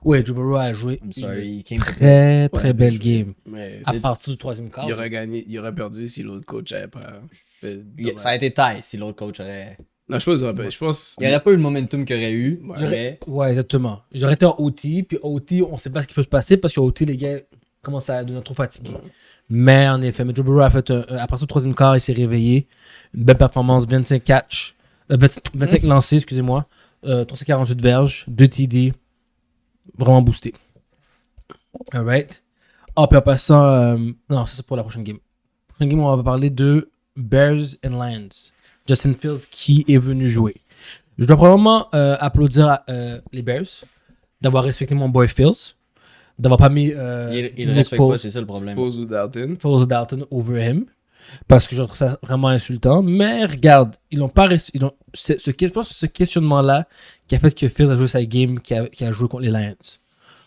Ouais, Joe Burrow a joué I'm sorry, une he came to play. très belle game. Mais À partir du troisième quart. il aurait perdu si l'autre coach avait pas fait dommage. Ça a été taille si l'autre coach aurait. Non, je pense. Il n'y aurait pas eu le momentum qu'il aurait eu. Ouais. mais- Ouais, exactement. J'aurais été en OT, puis OT, on sait pas ce qui peut se passer parce qu'au OT, les gars commencent à devenir trop fatigués. Mais en effet, Joe Burrow a fait à partir du troisième quart, il s'est réveillé. Une belle performance, 25 catch, 25 lancés, excusez-moi, 348 verges, 2 TD, vraiment boosté. Alright. Ah, puis en passant, non, ça c'est pour la prochaine game. Prochaine game, on va parler de Bears and Lions. Justin Fields qui est venu jouer. Je dois probablement applaudir les Bears d'avoir respecté mon boy Fields, d'avoir pas mis Il le Nick respecte Foles, pas, c'est ça le problème. Foles ou Dalton. Foles ou Dalton over him, parce que je trouve ça vraiment insultant. Mais regarde, ils n'ont pas je pense que ce questionnement-là qui a fait que Fields a joué sa game qui a joué contre les Lions.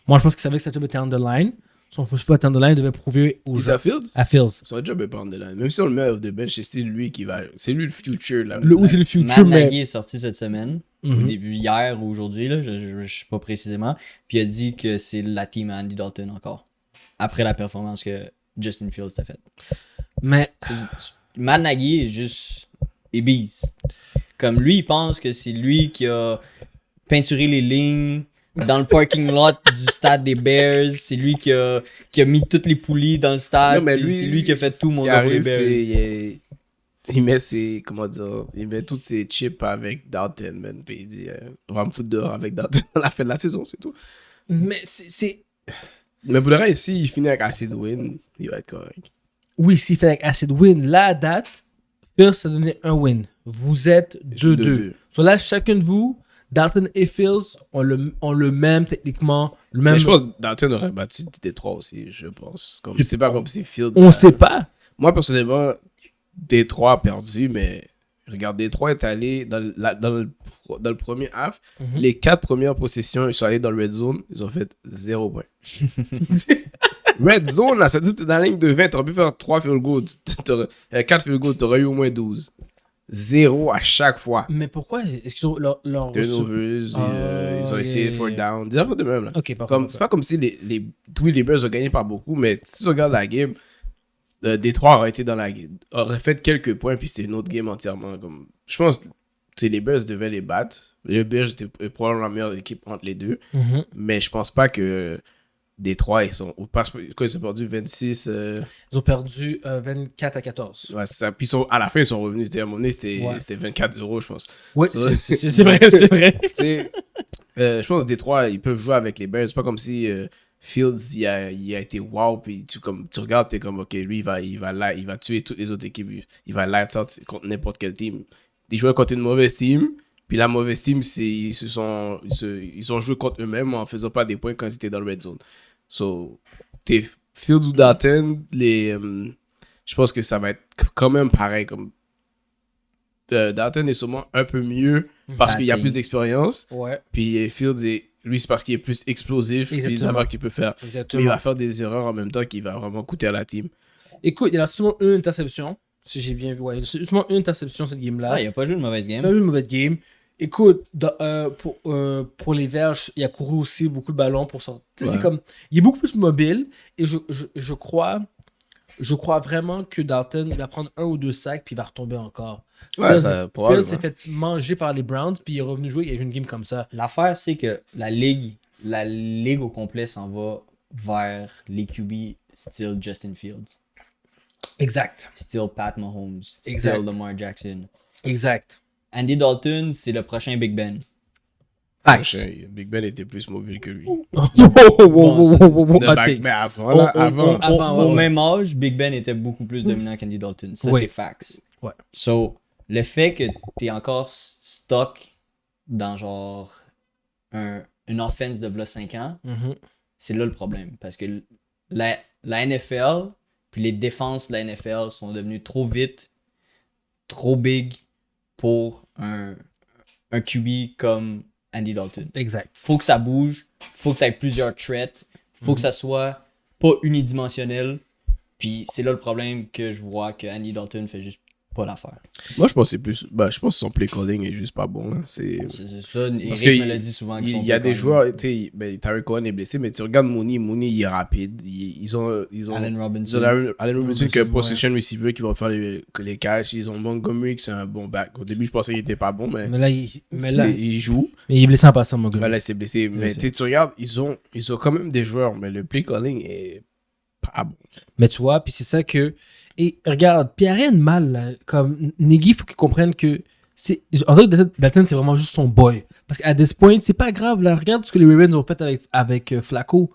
Moi, je pense qu'il savait que sa job était on the line. Son first pas on the line, il devait prouver aux Is gens, that Fields? à Fields. Son job est pas en line. Même si on le met off the bench, c'est lui qui va. C'est lui le future là. Oui, c'est le future, Matt mais... Nagy est sorti cette semaine, au Mhm. début hier ou aujourd'hui, là, je sais pas précisément. Puis il a dit que c'est la team à Andy Dalton encore. Après la performance que Justin Fields a faite. Mais Matt Nagy est juste. Il bise. Comme lui, il pense que c'est lui qui a peinturé les lignes dans le parking lot du stade des Bears. C'est lui qui a mis toutes les poulies dans le stade. Non, mais C'est lui qui a fait tout ce mon qui gars pour les arrive, Bears. c'est, il met ses. Comment dire? Il met toutes ses chips avec Dalton, man. Puis il dit, on va me foutre dehors avec Dalton à la fin de la saison, c'est tout. c'est... Mais pour le reste, s'il finit avec assez de win, il va être correct. Oui, s'il fait avec assez de win, là, à date, Fields a donné un win. Vous êtes 2-2. 2-2. So là, chacun de vous, Dalton et Fields ont le même, techniquement, le même... Mais je pense que Dalton aurait battu Détroit aussi, je pense. Comme, c'est pas comme si Fields. On sait pas. Moi, personnellement, Détroit a perdu, mais regarde, Détroit est allé dans le premier half. Mhm. Les 4 premières possessions, ils sont allés dans le red zone. Ils ont fait 0 points. Red zone, là, ça dit que t'es dans la ligne de 20. T'aurais pu faire 3 field goals. 4 field goals, t'aurais eu au moins 12. 0 à chaque fois. Mais pourquoi est-ce qu'ils ont leur... Turnovers, ils ont essayé yeah. for down. Dis un peu de même, là. Ok, par Comme, contre. c'est pas comme si les Bears ont gagné par beaucoup, mais si tu regardes la game, Détroit aurait fait quelques points, puis c'était une autre game entièrement. Comme, je pense que les Bears devaient les battre. Les Bears étaient probablement la meilleure équipe entre les deux, Mhm. mais je pense pas que Détroit, ils sont. Ils ont perdu 26. Ils ont perdu 24-14. Ouais, c'est ça. Puis à la fin, ils sont revenus. À un moment donné, c'était 24-0, je pense. Oui, Ça, c'est vrai, c'est vrai. Je pense que Détroit, ils peuvent jouer avec les Bears. C'est pas comme si Fields, il a été wow. Puis tu regardes, t'es comme, OK, lui, il va tuer toutes les autres équipes. Il va light out contre n'importe quel team. Ils jouaient contre une mauvaise team. Puis la mauvaise team, ils ont joué contre eux-mêmes en faisant pas des points quand ils étaient dans le red zone. So, t'es Fields ou Dalton, je pense que ça va être quand même pareil. Comme Dalton est sûrement un peu mieux parce qu'il y a plus d'expérience. Ouais. Puis Fields, lui, c'est parce qu'il est plus explosif. Puis il savoir qu'il peut faire. Exactement. Mais il va faire des erreurs en même temps qui va vraiment coûter à la team. Écoute, il a seulement une interception. Si j'ai bien vu. Ouais, il a seulement une interception cette game-là. Il a pas joué une mauvaise game. Il a eu une mauvaise game. Écoute, pour les Verges, il a couru aussi beaucoup de ballons pour sortir. Ouais. C'est comme, il est beaucoup plus mobile et je crois vraiment que Dalton il va prendre 1 ou 2 sacs puis il va retomber encore. Ouais, Fields s'est fait manger par les Browns puis il est revenu jouer. Il y a eu une game comme ça. L'affaire, c'est que la ligue au complet s'en va vers les QB style Justin Fields, Exact. style Pat Mahomes, Exact. style Lamar Jackson. Exact. Andy Dalton, c'est le prochain Big Ben. Big Ben était plus mobile que lui. Mais avant, Au même âge, Big Ben était beaucoup plus dominant qu'Andy Dalton. Ça, Oui. c'est facts. Ouais. So, le fait que t'es encore stock dans genre une offense de v'là 5 ans, c'est là le problème. Parce que la NFL, puis les défenses de la NFL sont devenues trop vite, trop big pour un QB comme Andy Dalton. Exact. Faut que ça bouge, faut que tu aies plusieurs threats, faut que ça soit pas unidimensionnel. Puis c'est là le problème que je vois que Andy Dalton fait juste pas l'affaire. Moi, je pense que c'est plus. Je pense que son play calling est juste pas bon. Là. C'est ça, Parce Eric me l'a dit souvent. Il y a des joueurs, tu sais, Tariq Cohen est blessé, mais tu regardes Mooney, il est rapide. Ils ont Allen Robinson. Allen Robinson qui est un possession receiver qui va faire les catchs. Ils ont Montgomery qui c'est un bon back. Au début, je pensais qu'il était pas bon, mais là, il joue. Mais il est blessé en passant, mon gars. Là, il s'est blessé. Mais tu regardes, ils ont quand même des joueurs, mais le play calling est pas bon. Mais tu vois, puis c'est ça que. Et regarde, puis il n'y a rien de mal, là. Comme Nagy, il faut qu'il comprenne que. En fait, Dalton, c'est vraiment juste son boy. Parce qu'à this point, c'est pas grave, là. Regarde ce que les Ravens ont fait avec Flacco.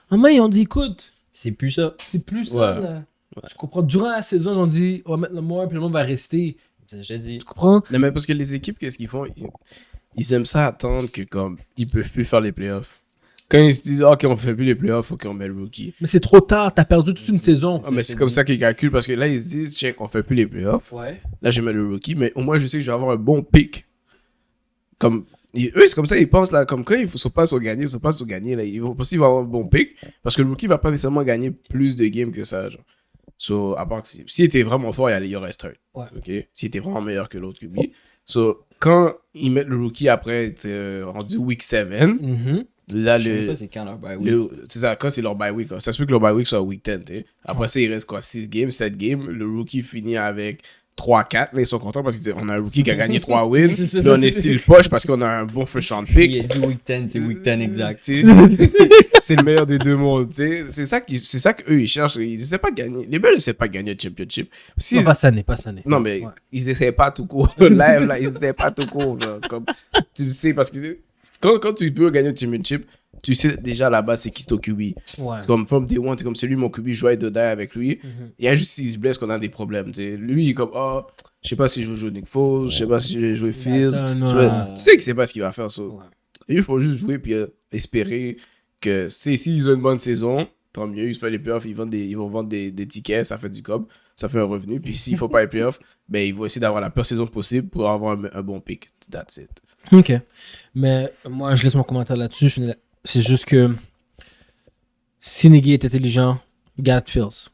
Maman, ils ont dit, écoute, c'est plus ça. C'est plus ça, là. Ouais. Tu comprends? Durant la saison, ils ont dit, on va mettre le moins, puis le monde va rester. J'ai dit. Tu comprends? Non, mais parce que les équipes, qu'est-ce qu'ils font? Ils aiment ça attendre que, comme, ils peuvent plus faire les playoffs. Quand ils se disent, OK, on fait plus les playoffs, faut qu'on met le rookie. Mais c'est trop tard, t'as perdu toute une saison. Mais c'est comme ça qu'ils calculent parce que là, ils se disent, check, on fait plus les playoffs. Ouais. Là, je mets le rookie, mais au moins, je sais que je vais avoir un bon pick. Comme, eux, c'est comme ça, ils pensent, là, comme quand ils ne sont pas sur gagner, là, ils vont penser qu'ils vont avoir un bon pick parce que le rookie va pas nécessairement gagner plus de games que ça, genre. So, à part que s'il était vraiment fort, il y aurait start. Ouais. OK? S'il était vraiment meilleur que l'autre QB. So, quand ils mettent le rookie après, rendu week 7, là, c'est quand leur bye week. C'est ça, quand c'est leur bye week. Ça se peut que leur bye week soit week 10. Après ça, il reste quoi? 6 games, 7 games. Le rookie finit avec 3-4. Là, ils sont contents parce qu'on a un rookie qui a gagné 3 wins. Là, on est style poche parce qu'on a un bon first round pick. Il a dit week 10, c'est week 10 exact. C'est le meilleur des deux mondes. C'est ça qu'eux, ils cherchent. Ils essaient pas de gagner. Les Bears, ils essaient pas de gagner le championship. Non, pas cette année. Non, mais ils essaient pas tout court. Live, là, ils essaient pas tout court. Genre, comme, tu le sais, parce que quand tu veux gagner le championship, tu sais déjà là-bas c'est qui ton QB. Ouais. C'est comme from day one, c'est comme c'est lui mon QB, je dois être dedans avec lui. Il y a juste s'il se blesse qu'on a des problèmes. T'sais. Lui, il est comme, oh, je sais pas si je veux jouer Nick Foles, je sais pas si je vais jouer Fields. Tu sais que c'est pas ce qu'il va faire. Il faut juste jouer puis espérer que s'ils ont une bonne saison, tant mieux, ils se font les playoffs, ils vont vendre des tickets, ça fait du cob, ça fait un revenu. Puis s'il faut pas les playoffs, ben, ils vont essayer d'avoir la pire saison possible pour avoir un bon pick. That's it. Ok. Mais moi, je laisse mon commentaire là-dessus. C'est juste que si Nagy est intelligent, Gat Fields.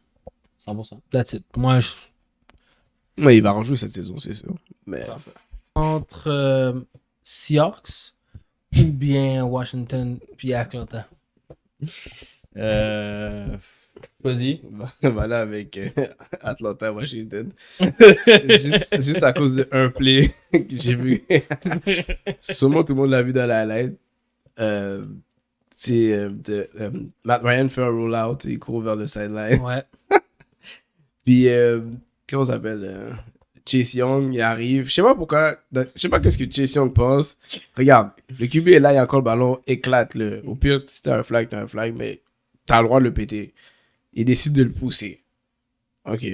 100%. That's it. Moi, Ouais, il va rejouer cette saison, c'est sûr. Mais... Entre Seahawks ou bien Washington puis Atlanta. Vas-y. Voilà avec Atlanta, Washington. juste à cause d'un play que j'ai vu. Sûrement tout le monde l'a vu dans la highlight. C'est Matt Ryan fait un roll-out, il court vers le sideline. Ouais. Puis, comment ça s'appelle Chase Young, il arrive. Je sais pas pourquoi, je sais pas qu'est-ce que Chase Young pense. Regarde, le QB est là, il y a encore le ballon, éclate-le. Au pire, si t'as un flag, mais t'as le droit de le péter. Il décide de le pousser. Ok.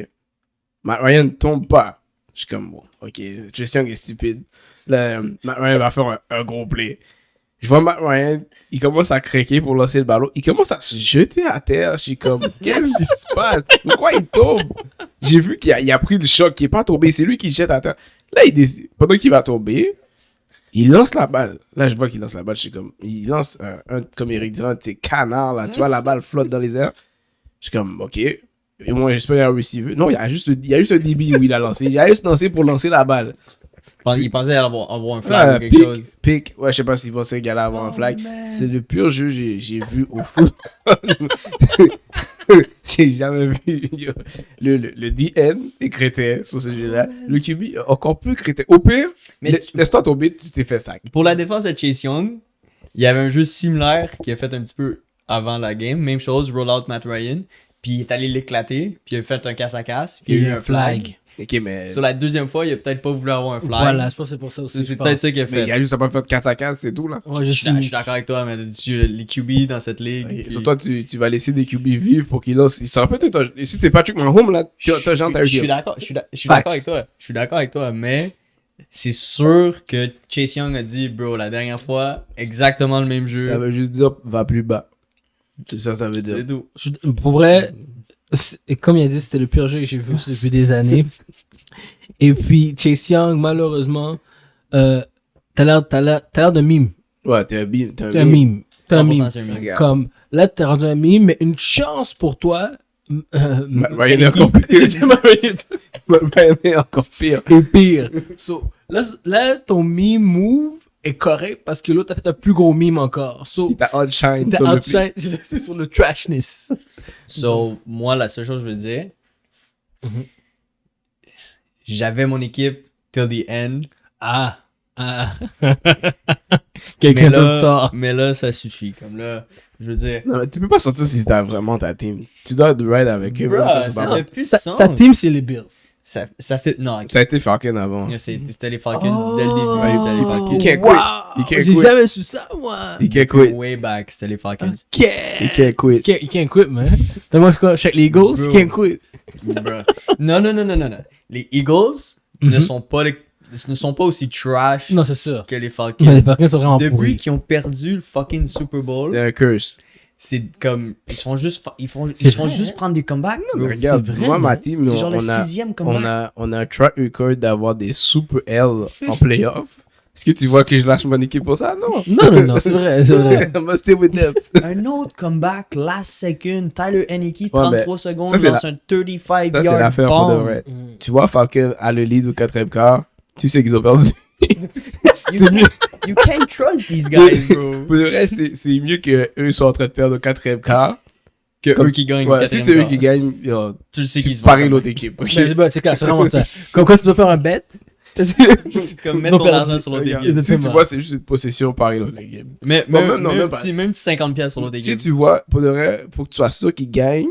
Matt Ryan ne tombe pas. Je suis comme, bon, ok, Chase Young est stupide. Là, Matt Ryan va faire un gros play. Je vois Matt Ryan, il commence à craquer pour lancer le ballon. Il commence à se jeter à terre. Je suis comme, qu'est-ce qui se passe? Pourquoi il tombe? J'ai vu qu'il a pris le choc, qu'il n'est pas tombé. C'est lui qui se jette à terre. Là, pendant qu'il va tomber, il lance la balle. Là, je vois qu'il lance la balle. Je suis comme, il lance comme Eric Durant, tu sais, canard, là. Tu vois, la balle flotte dans les airs. Je suis comme, ok. Et moi, j'espère qu'il y a un receiver. Non, il y a juste un débit où il a lancé. Il a juste lancé pour lancer la balle. Il pensait avoir un flag ou quelque chose. Pick. Ouais, je sais pas s'il pensait qu'il allait avoir un flag. C'est le pire jeu que j'ai vu au foot. J'ai jamais vu. Le DN est crétin sur ce jeu-là. Le QB encore plus crétin. Au pire, laisse-toi tomber, tu t'es fait sac. Pour la défense de Chase Young, il y avait un jeu similaire qui a fait un petit peu avant la game. Même chose, rollout Matt Ryan. Puis il est allé l'éclater. Puis il a fait un casse-à-casse. Puis il y a eu un flag. Ok, mais. Sur la deuxième fois, il a peut-être pas voulu avoir un flag. Voilà, je pense que c'est pour ça aussi. C'est peut-être ça qu'il a Mais fait. il a juste pas fait de 4 à 15, c'est tout, là. Ouais, Je suis d'accord avec toi, mais les QB dans cette ligue. Okay. puis- Sur toi, tu vas laisser des QB vivre pour qu'ils lancent. Ça aurait peut-être. Si t'es Patrick Mahomes, là, t'as genre Je suis d'accord. Je suis d'accord avec toi. Je suis d'accord avec toi, mais c'est sûr que Chase Young a dit, bro, la dernière fois, exactement le même jeu. Ça veut juste dire, va plus bas. C'est ça, ça veut dire. C'est tout. Pour vrai, comme il a dit, c'était le pire jeu que j'ai vu depuis des années. Et puis, Chase Young, malheureusement, t'as l'air de mime. Ouais, t'es un mime. T'es un mime. T'es un 100% mime. c'est un meme. Regarde. Comme, là, t'es rendu un mime, mais une chance pour toi. Ryan est encore pire. Ryan est encore pire. Et pire. So, là, ton meme move est correct parce que l'autre a fait un plus gros meme encore. So, Il t'a outshine t'as sur le outshine sur le trashness. So, moi, la seule chose que je veux dire, Mhm. j'avais mon équipe till the end. Ah. Quelqu'un d'autre sort. Mais là, ça suffit. Comme là, je veux dire. Non, mais tu peux pas sortir si t'as vraiment ta team. Tu dois ride avec eux. Bruh, bro, c'est ça pas fait bon. plus de Sa sens. team, c'est les Bills. Ça fait. Non, Ça a été Falcon avant. c'était les Falcons dès le début. C'était les Falcons. Il can't quit. Il can't J'ai quit. jamais su ça, moi. Il can't quit. Way back, c'était les Falcons. Il can't quit. Il can't quit, man. T'as moi, je check les Eagles, il Bro. can't quit. Bruh. Non. Les Eagles ne sont pas aussi trash Non, c'est sûr. que les Falcons. Mais les Falcons sont vraiment Depuis pourris. qu'ils ont perdu le fucking Super Bowl, C'est un curse. c'est comme ils se font juste C'est vrai, juste hein? prendre des comebacks. Mais bro. regarde, c'est vrai, moi, hein. ma team, C'est genre le on a, 6e comeback. on a un track record d'avoir des super L en playoff. Est-ce que tu vois que je lâche mon équipe pour ça? Non. Non, c'est vrai, c'est vrai. I'm gonna stay with them. Un autre comeback, last second, Tyler Heineke, Ouais, 33 ben, secondes ça, c'est dans un 35 Ça, c'est yard l'affaire pour de bomb. vrai. Tu vois, Falcon a le lead au 4e quart. Tu sais qu'ils ont perdu. C'est mieux. You can't trust these guys, bro. Pour de vrai, c'est mieux qu'eux soient en train de perdre au 4e quart. Que Comme- eux qui gagnent. Ouais, le si quatrième c'est eux quart. qui gagnent, yo, Tu le sais tu qu'ils se paries vont. l'autre équipe. ok? Ben, c'est clair, c'est vraiment ça. Comme quand tu dois faire un bet. Comme mettre Ils ont ton perdu. argent sur l'autre Regarde, équipe. si tu Exactement. vois, c'est juste une possession, parie l'autre équipe. Mais Non, même, même pas. même 50 pièces sur l'autre Si équipe. tu vois, pour de vrai, pour que tu sois sûr qu'ils gagnent,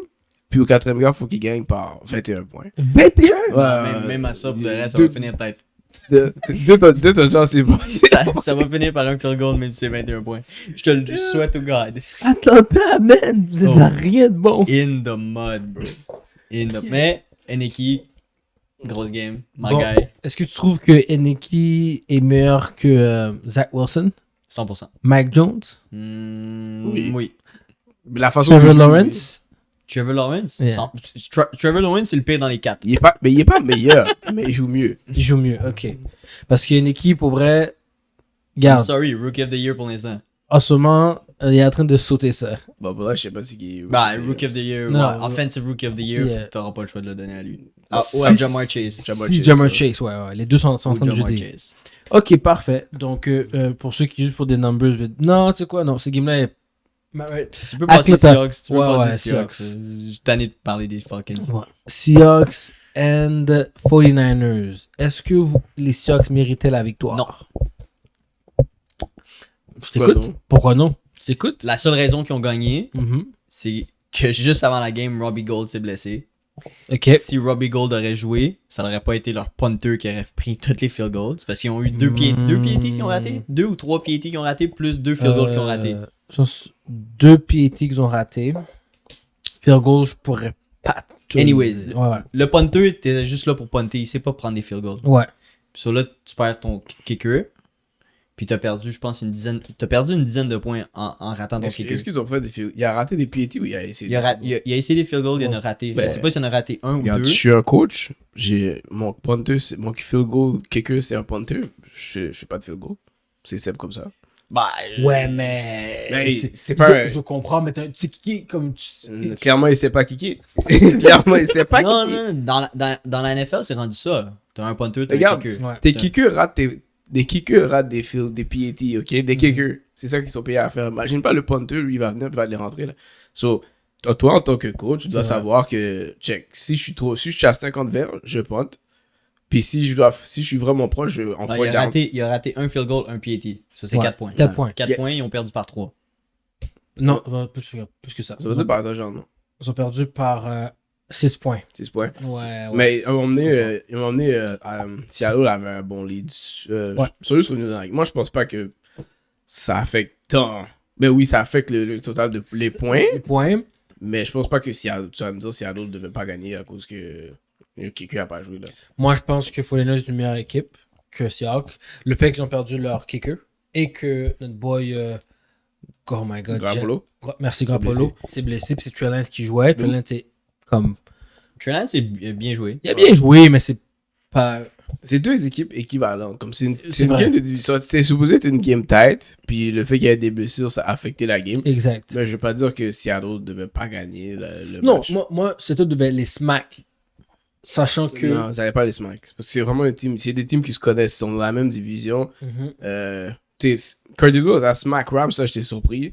puis au 4e quart, il faut qu'ils gagnent par 21 points. 21? Même à ça, pour le reste, ça deux- va finir tête. Deux touchdowns, c'est bon. Ça va finir par un field goal, même si c'est 21 points. Je te le souhaite au God. Atlanta, man, vous êtes Oh. à rien de bon. In the mud, bro. Mais, Heineke, grosse game. My Bon. guy, Est-ce que tu trouves que Heineke est meilleur que Zach Wilson, 100%. Mike Jones, Oui. La façon Trevor dont il joue, Lawrence? Trevor Lawrence? Yeah. Trevor Lawrence, c'est le pire dans les 4. il est pas meilleur, mais il joue mieux. Il joue mieux, ok. Parce qu'il y a une équipe, pour vrai, I'm garde, sorry, Rookie of the Year pour l'instant. en ce moment, il est en train de sauter ça. Bon, pour là, je sais pas si il est. Bah, Rookie of the Year, Non, ouais, Offensive Rookie of the Year, Yeah. t'auras pas le choix de le donner à lui. Ah, Si- ou à Jamar Chase. Si Jamar Chase, ouais. Les deux sont en train de Jamar jeter. Chase. Ok, parfait. Donc, pour ceux qui jouent pour des numbers, je vais... Non, tu sais quoi, non, ce game-là est... Tu peux passer Atlanta. Seahawks, tu peux Ouais, passer ouais, Seahawks. Seahawks. Je suis tanné de parler des Falcons. Ouais. Seahawks and 49ers. Est-ce que les Seahawks méritaient la victoire? Non. Je t'écoute. non? Pourquoi non? T'écoutes? La seule raison qu'ils ont gagné, Mhm. c'est que juste avant la game, Robbie Gould s'est blessé. Ok. Si Robbie Gould aurait joué, ça n'aurait pas été leur punter qui aurait pris toutes les field goals. Parce qu'ils ont eu deux PAT qui ont raté. 2 ou 3 PAT qui ont raté, plus 2 field goals qui ont raté. Sont 2 PAT qu'ils ont raté. Field goal, je pourrais pas tout Anyways, dire. Ouais. le punter était juste là pour punter. Il sait pas prendre des field goals. Ouais. Puis sur là, tu perds ton kicker. Puis t'as perdu, je pense, une dizaine de points en ratant ton kicker. Qu'est-ce qu'ils ont fait des field? Il a raté des PAT ou il a essayé? Il a essayé des field goals, il en a raté. Ben, je sais pas s'il en a raté un ou Regarde, deux. je suis un coach. Mon punter, mon field goal kicker, c'est un punter. Je fais pas de field goal. C'est simple comme ça. Bah, Ouais, mais. Mais c'est pas. Je comprends, mais t'as un petit kické comme tu. Clairement, il sait pas kicker. Clairement, il sait pas non, kicker. non, dans la NFL, c'est rendu ça. T'as un punter, t'as un Regarde, kicker. Ouais. Tes kickers ratent des kickers ratent des field, des PAT, ok? Des kickers. C'est ça qu'ils sont payés à faire. Imagine pas le punter, lui, il va venir et va les rentrer, là. So, toi, en tant que coach, tu dois savoir que, check, si je suis à 50 verres, je punt. Puis si je suis vraiment proche, je en Non, fois il a raté un field goal, un PAT. Ça, c'est Ouais, 4 points. 4 points. 4 points, ils ont perdu par 3. Non, plus que ça. Ça veut dire par genre, non? Ils ont perdu par 6 points. 6 points. Ouais. Mais ils m'ont emmené à Seattle avait un bon lead. Ouais. Sérieux, moi, je pense pas que ça affecte tant. Mais oui, ça affecte le total de les points. Les points. Mais je pense pas que Seattle, tu vas me dire Seattle ne devait pas gagner à cause que le kicker a pas joué là. Moi, je pense que 49ers est une meilleure équipe que Seahawks. Le fait qu'ils ont perdu leur kicker et que notre boy. Oh my god. Garoppolo. Merci, C'est Garoppolo. C'est blessé, puis c'est Trey Lance qui jouait. Trey Lance, c'est comme. Trey Lance, c'est bien joué. Il a bien joué, mais c'est pas. C'est deux équipes équivalentes. Comme c'est une vrai. game de division. C'était supposé être une game tight. Puis le fait qu'il y ait des blessures, ça a affecté la game. Exact. Mais je vais pas dire que Seattle ne devait pas gagner le Non, match. moi Seattle devait les smack. Sachant que. Non, ça n'allait pas les smack. Parce que c'est vraiment un team. C'est des teams qui se connaissent. Ils sont dans la même division. Mhm. Cardinals à smack Rams, ça j'étais surpris.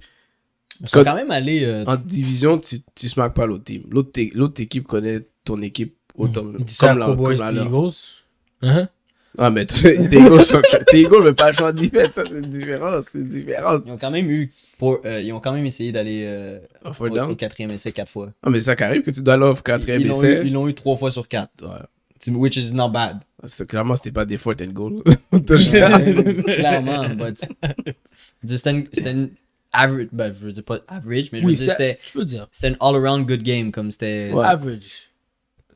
Ils sont quand même allés. En division, tu smack pas l'autre team. L'autre équipe connaît ton équipe autant. Il dit ça Comme à la Cowboys comme puis la leur. Eagles. Uh-huh. Ah, mais tes Eagles veulent pas jouer en défaite. Ça, c'est une différence. C'est une différence. Ils ont quand même ils ont quand même essayé d'aller Fourth down? au quatrième essai 4 fois. Ah, mais ça qui arrive que tu dois l'offre 4e Ils essai. l'ont eu 3 fois sur 4. Ouais. Which is not bad. Clairement, c'était pas des fourth and goal. Clairement, but. C'était une average. Ben, je veux dire pas average, mais je veux dire Tu peux dire. c'était une all-around good game. Comme c'était. Ouais. Average.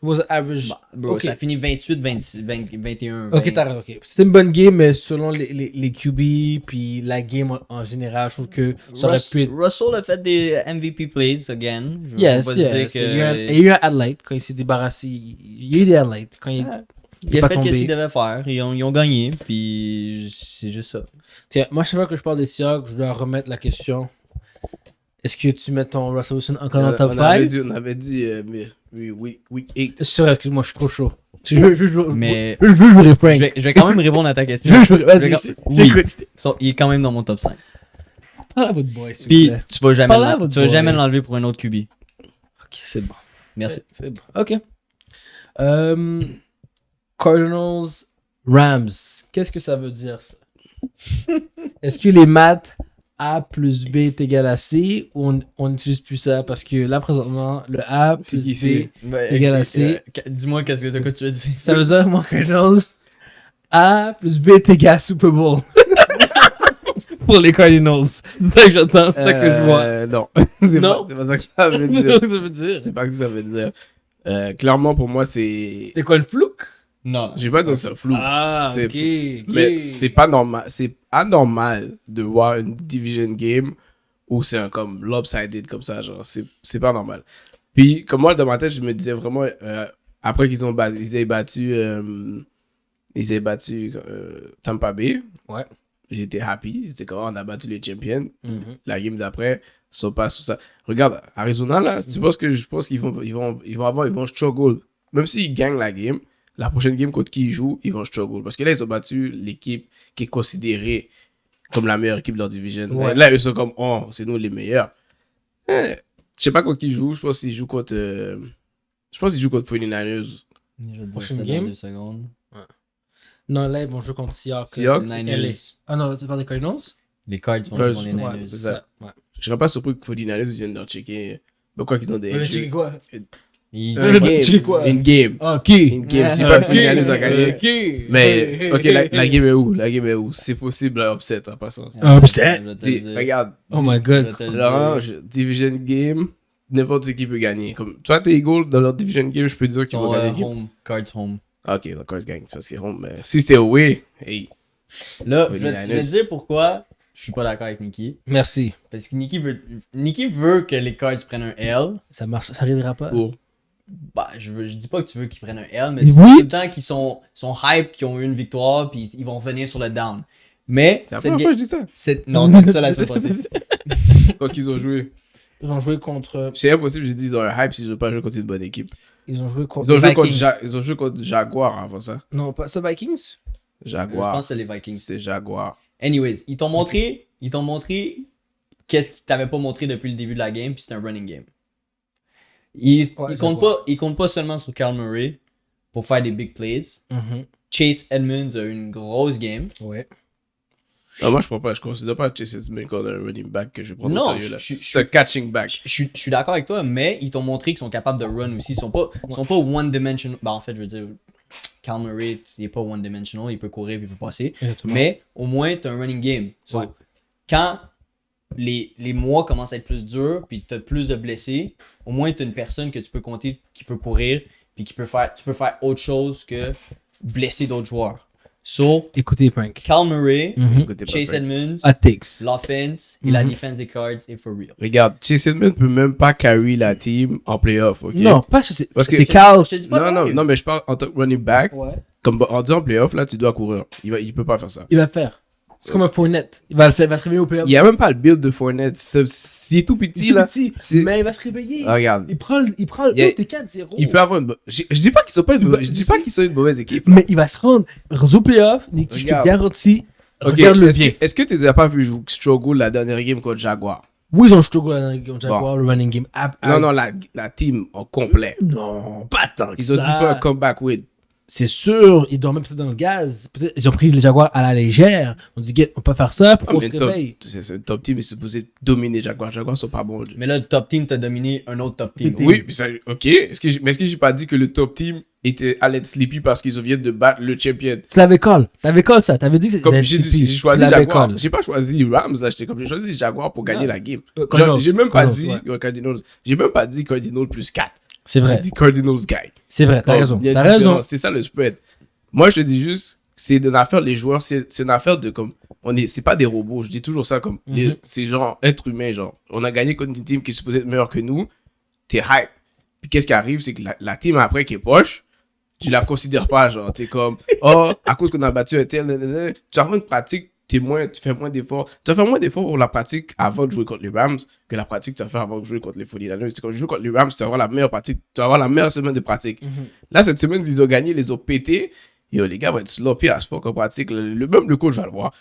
It was average. Bah, bro, Ok. ça finit 28, 26, 21. Ok, 20. t'as raison. Ok. C'était une bonne game, mais selon les QB puis la game en général, je trouve que ça aurait pu être. Russell a fait des MVP plays again. Je veux Yes, pas dire yes. que- Il y a eu un highlight quand il s'est débarrassé. Il y a eu des highlights quand il. Il a pas fait ce tombé. qu'il devait faire. Ils ont gagné, puis c'est juste ça. Tiens, moi, chaque fois que je parle des Seahawks, je dois remettre la question. Est-ce que tu mets ton Russell Wilson encore dans le top 5? On avait dit week 8. C'est vrai, excuse-moi, je suis trop chaud. Mais Je veux jouer je Frank. vais quand même répondre à ta Je question. veux jouer. Vas-y, Oui. j'écoute. Il est quand même dans mon top 5. Parle à votre boy, s'il vous Puis plaît. tu vas jamais Parle à votre boy. l'enlever pour un autre QB. Ok, c'est bon. Merci. C'est bon. Ok. Cardinals, Rams. Qu'est-ce que ça veut dire, ça? Est-ce que les maths A plus B est égal à C ou on n'utilise plus ça? Parce que là, présentement, le A C'est plus qui, B c'est? égal à C. Dis-moi qu'est-ce que tu veux dire. Ça veut dire, moi, Cardinals, A plus B est égal à Super Bowl. Pour les Cardinals. C'est ça que j'entends, c'est ça que je vois. Non. Non. C'est pas ça que ça veut C'est dire. ça que ça veut dire. C'est pas que ça veut dire. Clairement, pour moi, c'est. C'était quoi, une flouque? Non. Je vais pas dire ça flou. Ah, C'est- ok. Mais c'est pas normal. C'est anormal de voir une division game où c'est un comme lopsided comme ça. Genre, c'est pas normal. Puis, comme moi, dans ma tête, je me disais vraiment, après qu'ils aient battu Tampa Bay. Ouais. J'étais happy. C'était comme, on a battu les champions. Mhm. La game d'après, sont pas sous ça. Regarde, Arizona, là, tu penses que je pense qu'ils vont struggle. Même s'ils gagnent la game, la prochaine game contre qui ils jouent, ils vont struggle. Parce que là, ils ont battu l'équipe qui est considérée comme la meilleure équipe de leur division. Ouais. Là, ils sont comme, oh, c'est nous les meilleurs. Je sais pas contre qui ils jouent. Je pense qu'ils jouent contre 49ers. Prochaine game? 2 secondes. Non, là, ils vont jouer contre Seahawks. Seahawks? LA. Niners. Ah non, tu parles des Cardinals? Les Cards vont Cards, jouer contre les ouais, Niners. c'est ça. Ouais. Je serais pas surpris que 49ers viennent leur checker. Pourquoi qu'ils ont des injuries. quoi? Ils- Un game. checker quoi? Une game. Ok. Une game. Si pas que 49ers a gagné. Ok. Mais, ok, la game est où? La game est où? C'est possible à upset en passant. Upset? Je vais te Dis, le dire. regarde. Oh my Je god. vais te le dire. Laurent, division game, n'importe qui peut gagner. Comme, toi, tes Eagles, dans leur division game, je peux dire Ils qu'ils vont sont gagner. home. Cards home. Ok, donc Cards gagne, c'est parce qu'ils home. Mais si c'était away, hey. Là, Faut je les vais Niners. te dire pourquoi je suis pas d'accord avec Nicky. Merci. Parce que Nicky veut que les Cards prennent un L. Ça marche, ça arrivera pas. Pour. Bah, je dis pas que tu veux qu'ils prennent un L, mais Oui. tu sais tout le temps qu'ils sont hype, qu'ils ont eu une victoire, puis ils vont revenir sur le down. Mais, C'est la cette première fois que je dis ça. non, t'as dit ça la semaine passée. Quand ils ont joué. Ils ont joué contre. C'est impossible, j'ai dit dans un hype si je veux pas jouer contre une bonne équipe. Ils ont joué contre. Ils ont, joué les contre Vikings. ils ont joué contre Jaguar avant ça. Non, pas ça, Vikings? Je Jaguar. pense que c'est les Vikings. C'était Jaguar. Anyways, ils t'ont montré qu'est-ce qu'ils t'avaient pas montré depuis le début de la game, puis c'était un running game. Ils comptent pas seulement sur Kyle Murray pour faire des big plays. Chase Edmonds a eu une grosse game. Ouais. Ah, moi, je considère pas Chase Edmonds comme un running back que je prends au Non, sérieux là. je- C'est un catching back. Je suis d'accord avec toi, mais ils t'ont montré qu'ils sont capables de run aussi. Ils sont pas one-dimensional. Bah, en fait, je veux dire, Kyle Murray, il est pas one-dimensional. Il peut courir et il peut passer. Mais au moins, tu as un running game. So, Ouais. quand les mois commencent à être plus durs, puis tu as plus de blessés, au moins, tu as une personne que tu peux compter qui peut courir, puis tu peux faire autre chose que blesser d'autres joueurs. So, Écoutez, Frank. Kyle Murray, Écoutez pas Chase Frank. Edmonds, Hot takes. l'offense et la défense des Cards est for real. Regarde, Chase Edmonds peut même pas carry la team en playoff, ok? Non, pas c'est Parce que- c'est Carl. Je te dis pas Non, mais je parle en tant que running back. Ouais. Comme en disant playoff, là, tu dois courir. Il peut pas faire ça. Il va le faire. C'est comme un Fournette. Il va le faire, il va se réveiller au playoff. Il y a même pas le build de Fournette. Il est tout petit, Il est là. petit, c'est- mais il va se réveiller. Ah, regarde. Il prend le Il y a- t'es 4-0. Il peut avoir une je dis pas qu'ils sont pas une mauvaise... Je dis pas qu'ils sont une mauvaise équipe. Mais il va se rendre au playoff. Nicky, je te Regarde. garantis. Ok, Regarde-le est-ce bien. que- Est-ce que tu les as pas vu jouer struggle la dernière game contre Jaguar? Oui, ils ont struggle dans Jaguar, le running game. Non, la team en complet. Non, pas tant que Ils ont dû faire un comeback win. C'est sûr, ils dormaient peut-être dans le gaz. Peut-être ils ont pris les Jaguars à la légère. On dit, on peut pas faire ça, faut Ah, qu'on mais se réveille. c'est un top team est supposé dominer Jaguar. Jaguar sont pas bons. Mais là, le top team t'a dominé un autre top team. Oui, puis ça, ok. Est-ce que j'ai pas dit que le top team allait être sleepy parce qu'ils viennent de battre le champion? Tu l'avais call. T'avais call ça. T'avais dit que c'était Comme un j'ai LCP. choisi Tu l'avais Jaguar. call. J'ai pas choisi Rams, là. J'ai choisi Jaguar pour gagner la game. Cardinals. J'ai même pas dit Cardinals, Cardinals. J'ai même pas dit Cardinals plus 4. C'est vrai. J'ai dit Cardinals gagne. C'est vrai, t'as Comme, raison. il y a une T'as raison. différence. C'était ça le spread. Moi, je te dis juste, c'est une affaire, les joueurs, c'est une affaire de comme. C'est pas des robots, je dis toujours ça comme. C'est genre être humain, genre. On a gagné contre une team qui est supposée être meilleure que nous, t'es hype. Puis qu'est-ce qui arrive, c'est que la team après qui est poche, tu la considères pas, genre. T'es comme, oh, à cause qu'on a battu un tel, tu as une pratique, tu fais moins d'efforts. Tu vas faire moins d'efforts pour la pratique avant de jouer contre les Rams que la pratique que tu vas faire avant de jouer contre les 49ers. C'est quand je joue contre les Rams, tu vas avoir la meilleure pratique, tu vas avoir la meilleure semaine de pratique. Là, cette semaine, ils ont gagné, ils les ont pétés. Yo, les gars vont être sloppy à ce point en pratique. Même le coach va le voir.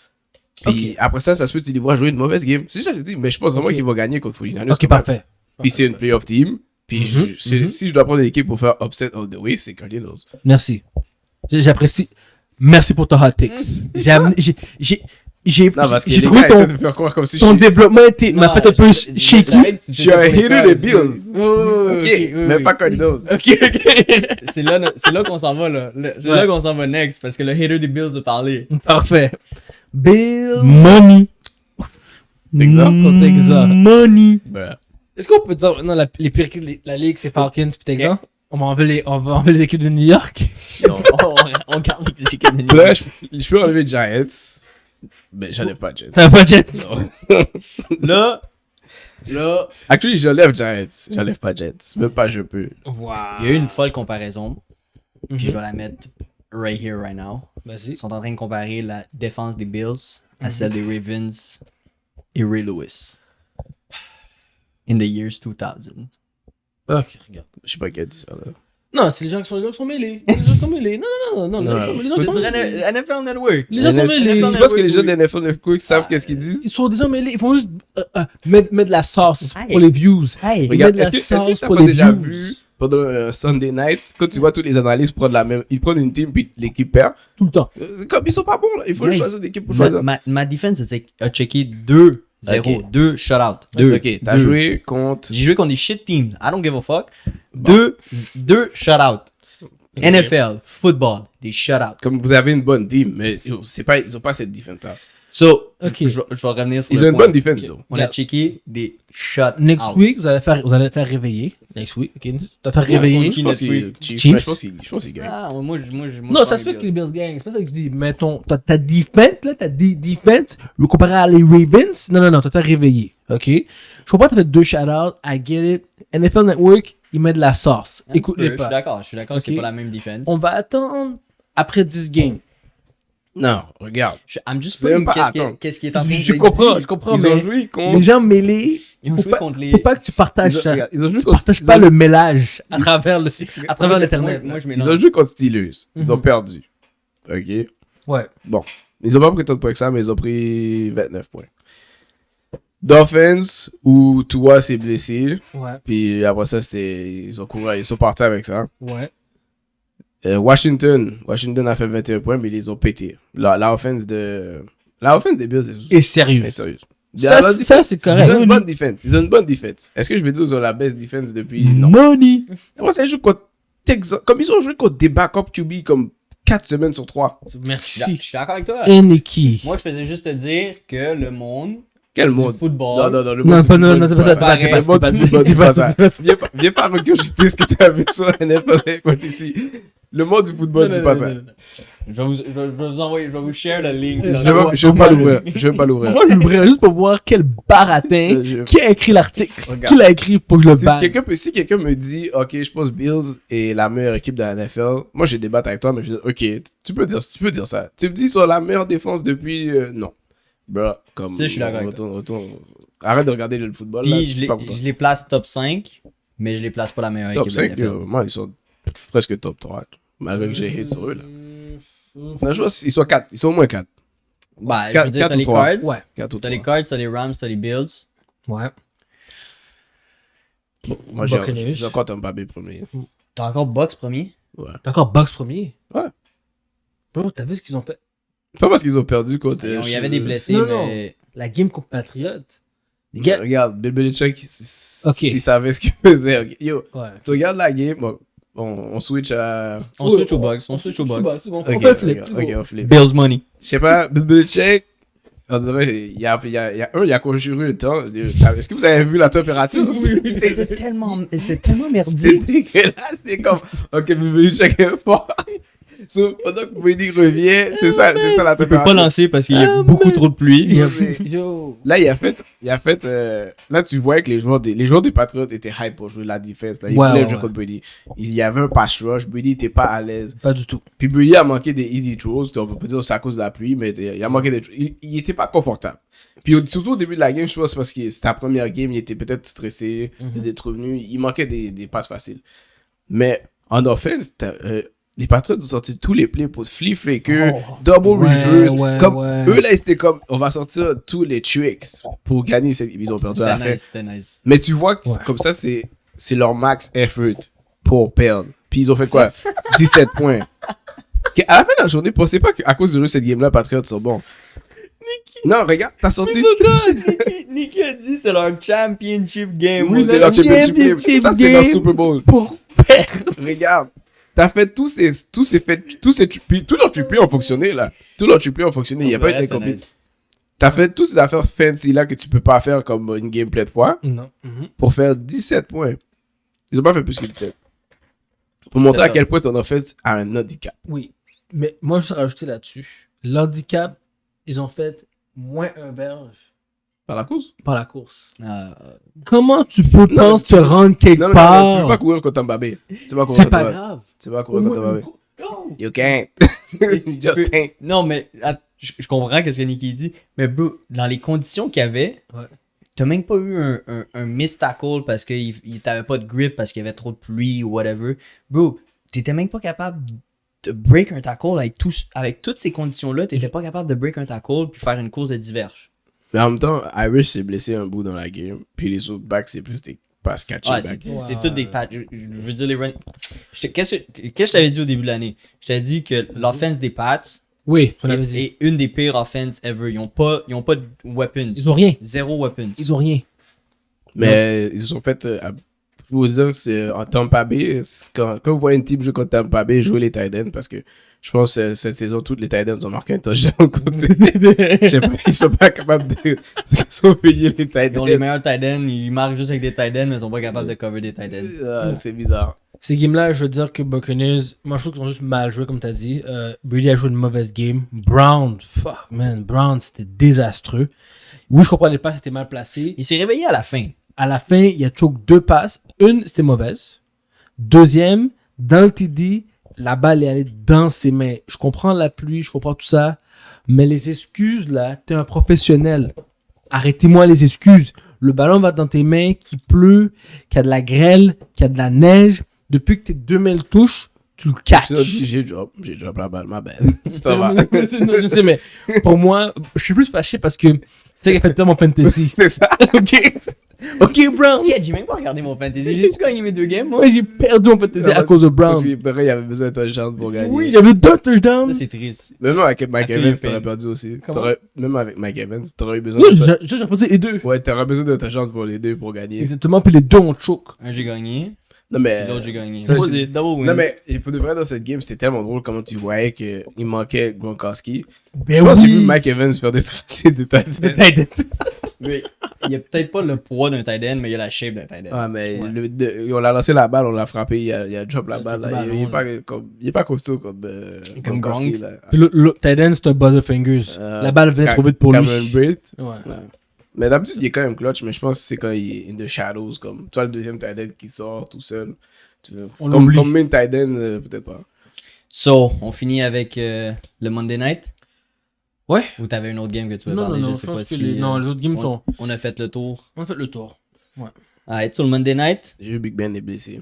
Puis après ça se peut que tu les vois jouer une mauvaise game. C'est ça que je dis, mais je pense vraiment qu'ils vont gagner contre 49ers. Ok, parfait. Puis c'est une playoff team. Puis si je dois prendre une équipe pour faire upset all the way, c'est Cardinals. Merci. J'apprécie. Merci pour ton hot takes. J'ai Non, parce que j'ai les trouvé gars essaient de faire croire comme si ton développement m'a fait un peu shaky. je suis un hater des Bills. Ok, Mais pas Cardinals. Ok. C'est là qu'on s'en va, là. C'est là qu'on s'en va next, parce que le hater des Bills a parlé. Parfait. Bill. Money. Texas. Contre Texas. Money. Est-ce qu'on peut dire maintenant la pire équipe de la ligue c'est Falcons puis Texans? On va enlever les équipes de New York. Non, on garde les équipes de New Là, York. je peux enlever Giants. Mais j'enlève pas Giants. Ça va pas Jets. Là, Actually, j'enlève Giants. J'enlève pas Giants. Même pas je peux. Wow. il y a eu une folle comparaison, puis je vais la mettre right here, right now. Vas-y. Ils sont en train de comparer la défense des Bills à celle des Ravens et Ray Lewis. In the years 2000. Ok, regarde. Je sais pas qui a dit ça, là. Non, c'est les gens qui sont mêlés. Les gens sont mêlés. Non. Les gens C'est sont sur mêlés. NFL Network. Les gens sont mêlés. Tu penses que les gens de NFL Network savent qu'est-ce qu'ils disent? Ils sont déjà mêlés. Ils font juste mettre de la sauce Hey. pour les views. Hey, Ils Regarde, mettent de la est-ce que sauce t'as pour pas les déjà views. vu pendant un Sunday night, quand tu vois tous les analystes prendre la même, ils prennent une team puis l'équipe perd. Tout le temps. Comme ils sont pas bons, là. Il faut Guys, choisir l'équipe pour choisir. Ma defense a checké 2-0, Ok. 2 shutout. 2. Ok, t'as joué contre. J'ai joué contre des shit teams. I don't give a fuck. 2 shutout. NFL, football, des shutouts. Comme vous avez une bonne team, mais c'est pas, ils ont pas cette défense-là. So, Ok. je vais revenir sur Ils le ont une point. bonne défense, though. On a checké des shutouts. Next week, vous allez faire réveiller. Next week, ok? Tu vas faire réveiller. Je pense Chiefs. qu'il je pense qu'il gagne. Ah, moi, Non, ça se fait que les Bills gagnent. C'est pas ça que je dis. Mais ta defense, là, ta defense, le comparer à les Ravens, non, tu vas te faire réveiller. Ok? Je comprends, t'as fait 2 shout-outs. I get it. NFL Network, il met de la sauce. Écoute-les Je pas. suis d'accord que c'est Ok. pas la même defense. On va attendre après 10 games. Non, regarde. I'm just C'est même putting pas qu'est-ce attendre. qu'est-ce qui est en train de Je se comprends, dire. je comprends, Ils ont mais joué contre. les gens mêlés, Ils ont faut joué pas, contre les... faut pas que tu partages ça. Regarde, ils ont joué Tu contre. partages ils pas ont- le mélange à travers l'internet. Moi, je Ils ont mélange. joué contre Steelers. Ils ont Mhm. perdu. Ok. Ouais. Bon. Ils ont pas pris tant de points que ça, mais ils ont pris 29 points. Dolphins, où Tua s'est blessé. Ouais. Puis après ça, ils sont partis avec ça. Ouais. Washington a fait 21 points, mais ils les ont pété. La offense des Bills Et sérieux. est sérieuse. Ça, c'est correct. Ils ont une bonne défense. Ils ont une bonne défense. Est-ce que je vais dire qu'ils ont la best défense depuis? Non. Money. Après ça, ils jouent contre Texas. Comme ils ont joué contre des backup QB comme 4 semaines sur 3. Je Merci. suis d'accord avec toi. Eniki. Moi, je faisais juste te dire que le monde Quel du monde? football... Non, le Non, monde pas, du non, football, non, c'est pas ça. ça. C'est pas Le monde ça. du C'est football, pas c'est pas ça. ça. Viens pas regurgiter ce que tu as vu sur NFL Network ici. Le monde du football, dis pas ça. Je vais vous envoyer, je vais vous share le link. Je veux pas l'ouvrir. Je veux pas l'ouvrir. Moi, je l'ouvrirais juste pour voir quel baratin Je- qui a écrit l'article. Regarde. Qui l'a écrit pour que je le banne. Si quelqu'un me dit, ok, je pense Bills est la meilleure équipe de la NFL, moi je vais débattre avec toi, mais je vais dire, ok, tu peux dire ça. Tu me dis sur la meilleure défense depuis, non. Bro, comme. Si, je suis d'accord avec retourne. Arrête de regarder le football, là, Puis c'est pas pour toi. je les place top 5, mais je les place pas la meilleure Top équipe 5, de la NFL. moi ils sont presque top 3, malgré que j'ai hate sur eux, là. Non, je pense qu'ils sont 4, ils sont au moins 4. Bah, je Quatre- veux dire, quatre t'as ou les trois. Cards, Ouais. 4 ou t'as 3. les Cards, t'as les Rams, t'as les Bills. Ouais. Moi Buccaneers. j'ai encore Tampa Bay premier. T'as encore Bucks premier. Ouais. T'as encore Bucks premier. Ouais. Bro, t'as vu ce qu'ils ont fait? Pas parce qu'ils ont perdu contre. Il y avait des blessés, Non, mais... La game contre Patriot. Les Gars, gars. regarde, Bill Belichick, Ok. il savait ce qu'il faisait. Ok. Yo, Ouais. tu regardes la game, bon, on switch à. On switch aux Bucks, on switch aux Bucks. On Ok, fait le flip. ok, on flip. Bills money. Je sais pas, Bill Belichick, on dirait, il y a conjuré le temps. Est-ce que vous avez vu la température? C'est tellement C'était merdique. dégueulasse. C'était comme, ok, Bill Belichick est fort. So, pendant que Brady revient, c'est ça la Il peut température. pas lancer parce qu'il y a beaucoup trop de pluie. Yo. Là, il a fait, là, tu voyais que les joueurs des Patriots étaient hype pour jouer la défense. Là. Ils Ouais, voulaient ouais, jouer ouais. contre Brady. Il y avait un pass rush. Brady était pas à l'aise. Pas du tout. Puis Brady a manqué des easy throws. On peut pas dire que c'est à cause de la pluie, mais il a manqué des throws. Il était pas confortable. Puis surtout au début de la game, je pense parce que c'était la première game, il était peut-être stressé d'être revenu. Il manquait des passes faciles. Mais en offense, les Patriots ont sorti tous les plays pour flea flaker, double Ouais, reverse. ouais, Comme ouais. eux, là, c'était comme, on va sortir tous les tricks pour gagner. Ils ont perdu à la fin. C'était nice. Mais tu vois que Ouais. comme ça, c'est leur max effort pour perdre. Puis ils ont fait quoi? 17 points. À la fin de la journée, pensez pas qu'à cause de cette game-là, Patriots sont bons. Non, regarde, t'as sorti. Nicky a dit c'est leur championship game. Oui, c'est leur championship game. Ça, c'était leur Super Bowl. Pour Regarde. T'as fait tous leurs triplés ont fonctionné, là. Tous leurs triplés ont fonctionné. Il n'y a pas été compliqué. T'as fait toutes ces affaires fancy, là, que tu peux pas faire comme une gameplay de fois Non. pour faire 17 points. Ils ont pas fait plus que 17. Pour montrer à quel point ton offense a un handicap. Oui. Mais moi, je vais rajouter là-dessus. L'handicap, ils ont fait moins un verge Par la course? par la course. Ah, Comment tu peux Non, penser te mais rendre quelque Non, mais part? tu peux pas courir contre Tampa Bay. Tu vas courir C'est contre pas Tampa Bay. grave. Tu vas courir contre Tampa Bay. Non. You can't. You just can't. Non, mais je comprends ce que Nicky dit. Mais bro, dans les conditions qu'il y avait, Ouais. t'as même pas eu un miss tackle parce qu'il t'avait pas de grip parce qu'il y avait trop de pluie ou whatever. Bro, t'étais même pas capable de break un tackle avec toutes ces conditions-là. T'étais pas capable de break un tackle puis faire une course de diverge. Mais en même temps, Irish s'est blessé un bout dans la game. Puis les autres backs, c'est plus des pas se catcher Ouais, back. c'est tout des patchs. Je veux dire, les run. Qu'est-ce que je t'avais dit au début de l'année? Je t'avais dit que l'offense des Pats Oui, tu l'avais dit. est une des pires offenses ever. Ils ont pas de weapons. Ils ont rien. Zéro weapons. Ils ont rien. Mais ils ont fait. Je vous dire que c'est en Tampa Bay. Quand vous voyez une team jouer contre Tampa Bay, jouer les tight ends parce que je pense que cette saison, toutes les tight ends ont marqué un touchdown contre. Je sais pas, ils sont pas capables de surveiller les tight Ils ont les ends. meilleurs tight ends. Ils marquent juste avec des tight ends, mais ils sont pas capables de cover des tight ends. C'est bizarre. Ces games-là, je veux dire que Buccaneers, moi je trouve qu'ils ont juste mal joué, comme t'as dit. Brady a joué une mauvaise game. Brown, fuck man, Brown c'était désastreux. Oui, je comprends les passes étaient mal placées. Il s'est réveillé à la fin. À la fin, il y a choke 2 passes. Une, c'était mauvaise. Deuxième, dans le TD, la balle est allée dans ses mains. Je comprends la pluie, je comprends tout ça. Mais les excuses, là, t'es un professionnel. Arrêtez-moi les excuses. Le ballon va dans tes mains, qu'il pleut, qu'il y a de la grêle, qu'il y a de la neige. Depuis que tes 2 mains le touchent, tu le catches. J'ai drop la balle, ma belle. Ça va. Je sais, mais pour moi, je suis plus fâché parce que c'est ça qui a fait perdre mon fantasy. C'est ça. Ok. Ok, Brown. Yeah, j'ai même pas regardé mon fantasy. J'ai-tu gagné mes 2 games, moi? Moi, j'ai perdu mon fantasy à cause de Brown. Parce qu'il il avait besoin de touchdown pour gagner. Oui, j'avais 2 touchdowns. Ça, c'est triste. Même avec Mike Ça fait Evans, peine. t'aurais perdu aussi. Comment? Même avec Mike Evans, t'aurais eu besoin Oui, de j'ai perdu les 2. Ouais, t'aurais besoin de touchdown pour les deux pour gagner. Exactement, puis les 2 ont choke. Un, j'ai gagné. Non, mais. L'autre, j'ai gagné. ça, Moi, j'ai- c'est double win. Non, mais pour de vrai, dans cette game, c'était tellement drôle comment tu voyais qu'il manquait Gronkowski. Ben Je pense que j'ai vu Mike Evans faire des trucs de tight end. Mais il y a peut-être pas le poids d'un tight end, mais il y a la shape d'un tight end. Ah, mais Ouais. on l'a lancé la balle, on l'a frappé, il a drop la Il a balle. drop Là. le ballon, Il est pas costaud comme Gronkowski. Gronk. Là. Puis le tight end, c'est un Butterfingers. La balle venait trop vite pour lui. Cameron Britt. Ouais. Ouais. Mais d'habitude, il est quand même clutch, mais je pense que c'est quand il est in the shadows. Comme, tu vois, le deuxième tight end qui sort tout seul. On Comme l'oublie. main tight end, peut-être pas. So, on finit avec le Monday Night. Ouais. Ou t'avais une autre game que tu veux Non, parler? non, non, je je sais pas pense que si. les... Non, les autres games on, sont... on a fait le tour. On a fait le tour. Alright, sur le Monday Night. J'ai vu Big Ben est blessé.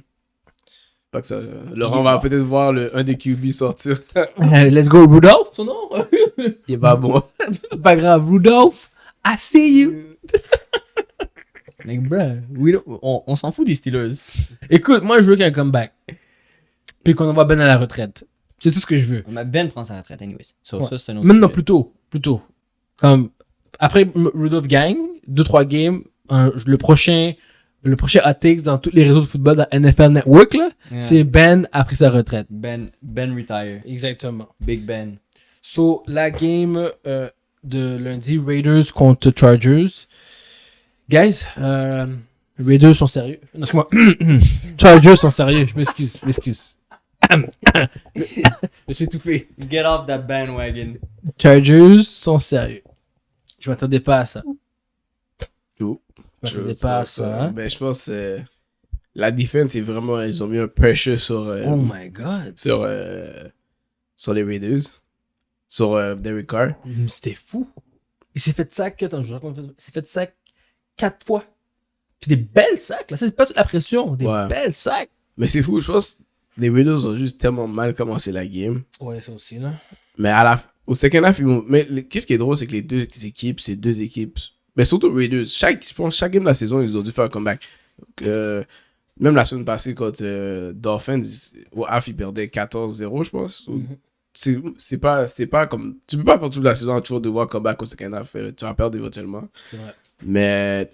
Pas que ça. Laurent va peut-être voir un des QB sortir. Let's go, Rudolph, son nom. Il est pas bon. Pas grave, Rudolph. I see you. Like, bruh, on s'en fout des Steelers. Écoute, moi, je veux qu'il y ait un comeback. Puis qu'on envoie Ben à la retraite. C'est tout ce que je veux. Mais Ben prend sa retraite, anyways. So, Ouais. ça, c'est un autre. Maintenant, sujet. plus tôt. Comme, après Rudolph gagne, 2-3 games, le prochain hot takes dans tous les réseaux de football dans NFL Network, là, Yeah. c'est Ben après sa retraite. Ben retire. Exactement. Big Ben. So, la game de lundi, Raiders contre Chargers. Guys, Raiders sont sérieux. Non, excuse-moi. Chargers sont sérieux. Je m'excuse. Je suis étouffé. Get off that bandwagon. Chargers sont sérieux. Je m'attendais pas à ça. True. Je m'attendais pas à ça. Hein? Ben, je pense que la défense, c'est vraiment. Ils ont mis un pressure sur. Oh my god. Sur les Raiders. Sur Derek Carr. C'était fou. Il s'est fait sac. Attends, je raconte. Il s'est fait sac 4 fois. Puis des belles sacs. Là, c'est pas toute la pression. Des Ouais. belles sacs. Mais c'est fou, je pense que les Raiders ont juste tellement mal commencé la game. Ouais, ça aussi, là. Mais au second half, qu'est-ce qui est drôle, c'est que les deux équipes, c'est deux équipes. Mais surtout Raiders, je pense chaque game de la saison, ils ont dû faire un comeback. Même la semaine passée, contre Dolphins, au half, ils perdaient 14-0, je pense. C'est pas comme. Tu peux pas faire toute la saison toujours devoir comeback au second half. Tu vas perdre éventuellement. C'est vrai. Mais,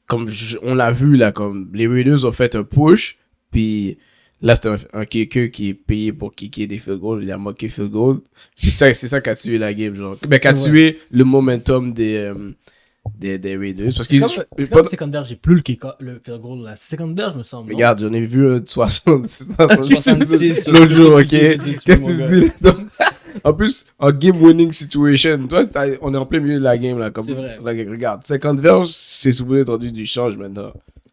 comme on l'a vu, là, comme les Raiders ont fait un push, puis là, c'est un kicker qui est payé pour kicker des field goals. Il a moqué field goal. C'est ça qui a tué la game, genre. Ben, qui a tué le momentum des Raiders. Parce que, C'est comme secondaire, j'ai plus le field goal là. C'est secondaire, je me semble. non? regarde, j'en ai vu un de 66 66 l'autre jour, ok? Tu Qu'est-ce que mon tu gars. dis là? En plus, en game-winning situation, toi, on est en plein milieu de la game, là. Comme, C'est vrai. Regarde, 50 verges, c'est supposé être rendu du change maintenant.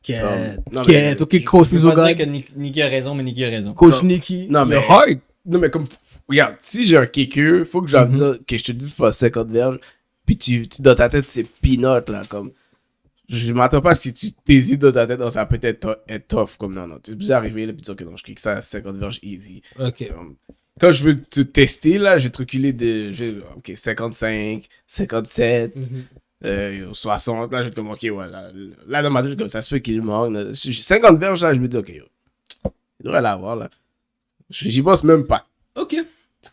Non, mais- Ok, coach Je veux pas dire Mizogad. que Nicky a raison, mais Nicky a raison. Coach Nicky. Non, mais le hard. Non, mais comme, regarde, si j'ai un kicker, faut que j'aille dire que je te dis de faire 50 verges, puis tu dans ta tête, c'est peanut, là, comme. Je m'attends pas à ce que tu t'hésites dans ta tête, non, ça peut être tough, comme non, tu es obligé d'arriver là, puis dire que non, je kick ça à 50 verges easy. Ok. Quand je veux te tester, là, je vais te reculer ok, 55, 57, 60, là, je vais être comme, ok, ouais, là, dans ma tête, comme ça se peut qu'il manque. 50 verges, là, je me dis, ok, yo, il devrait l'avoir, là. J'y pense même pas. Ok.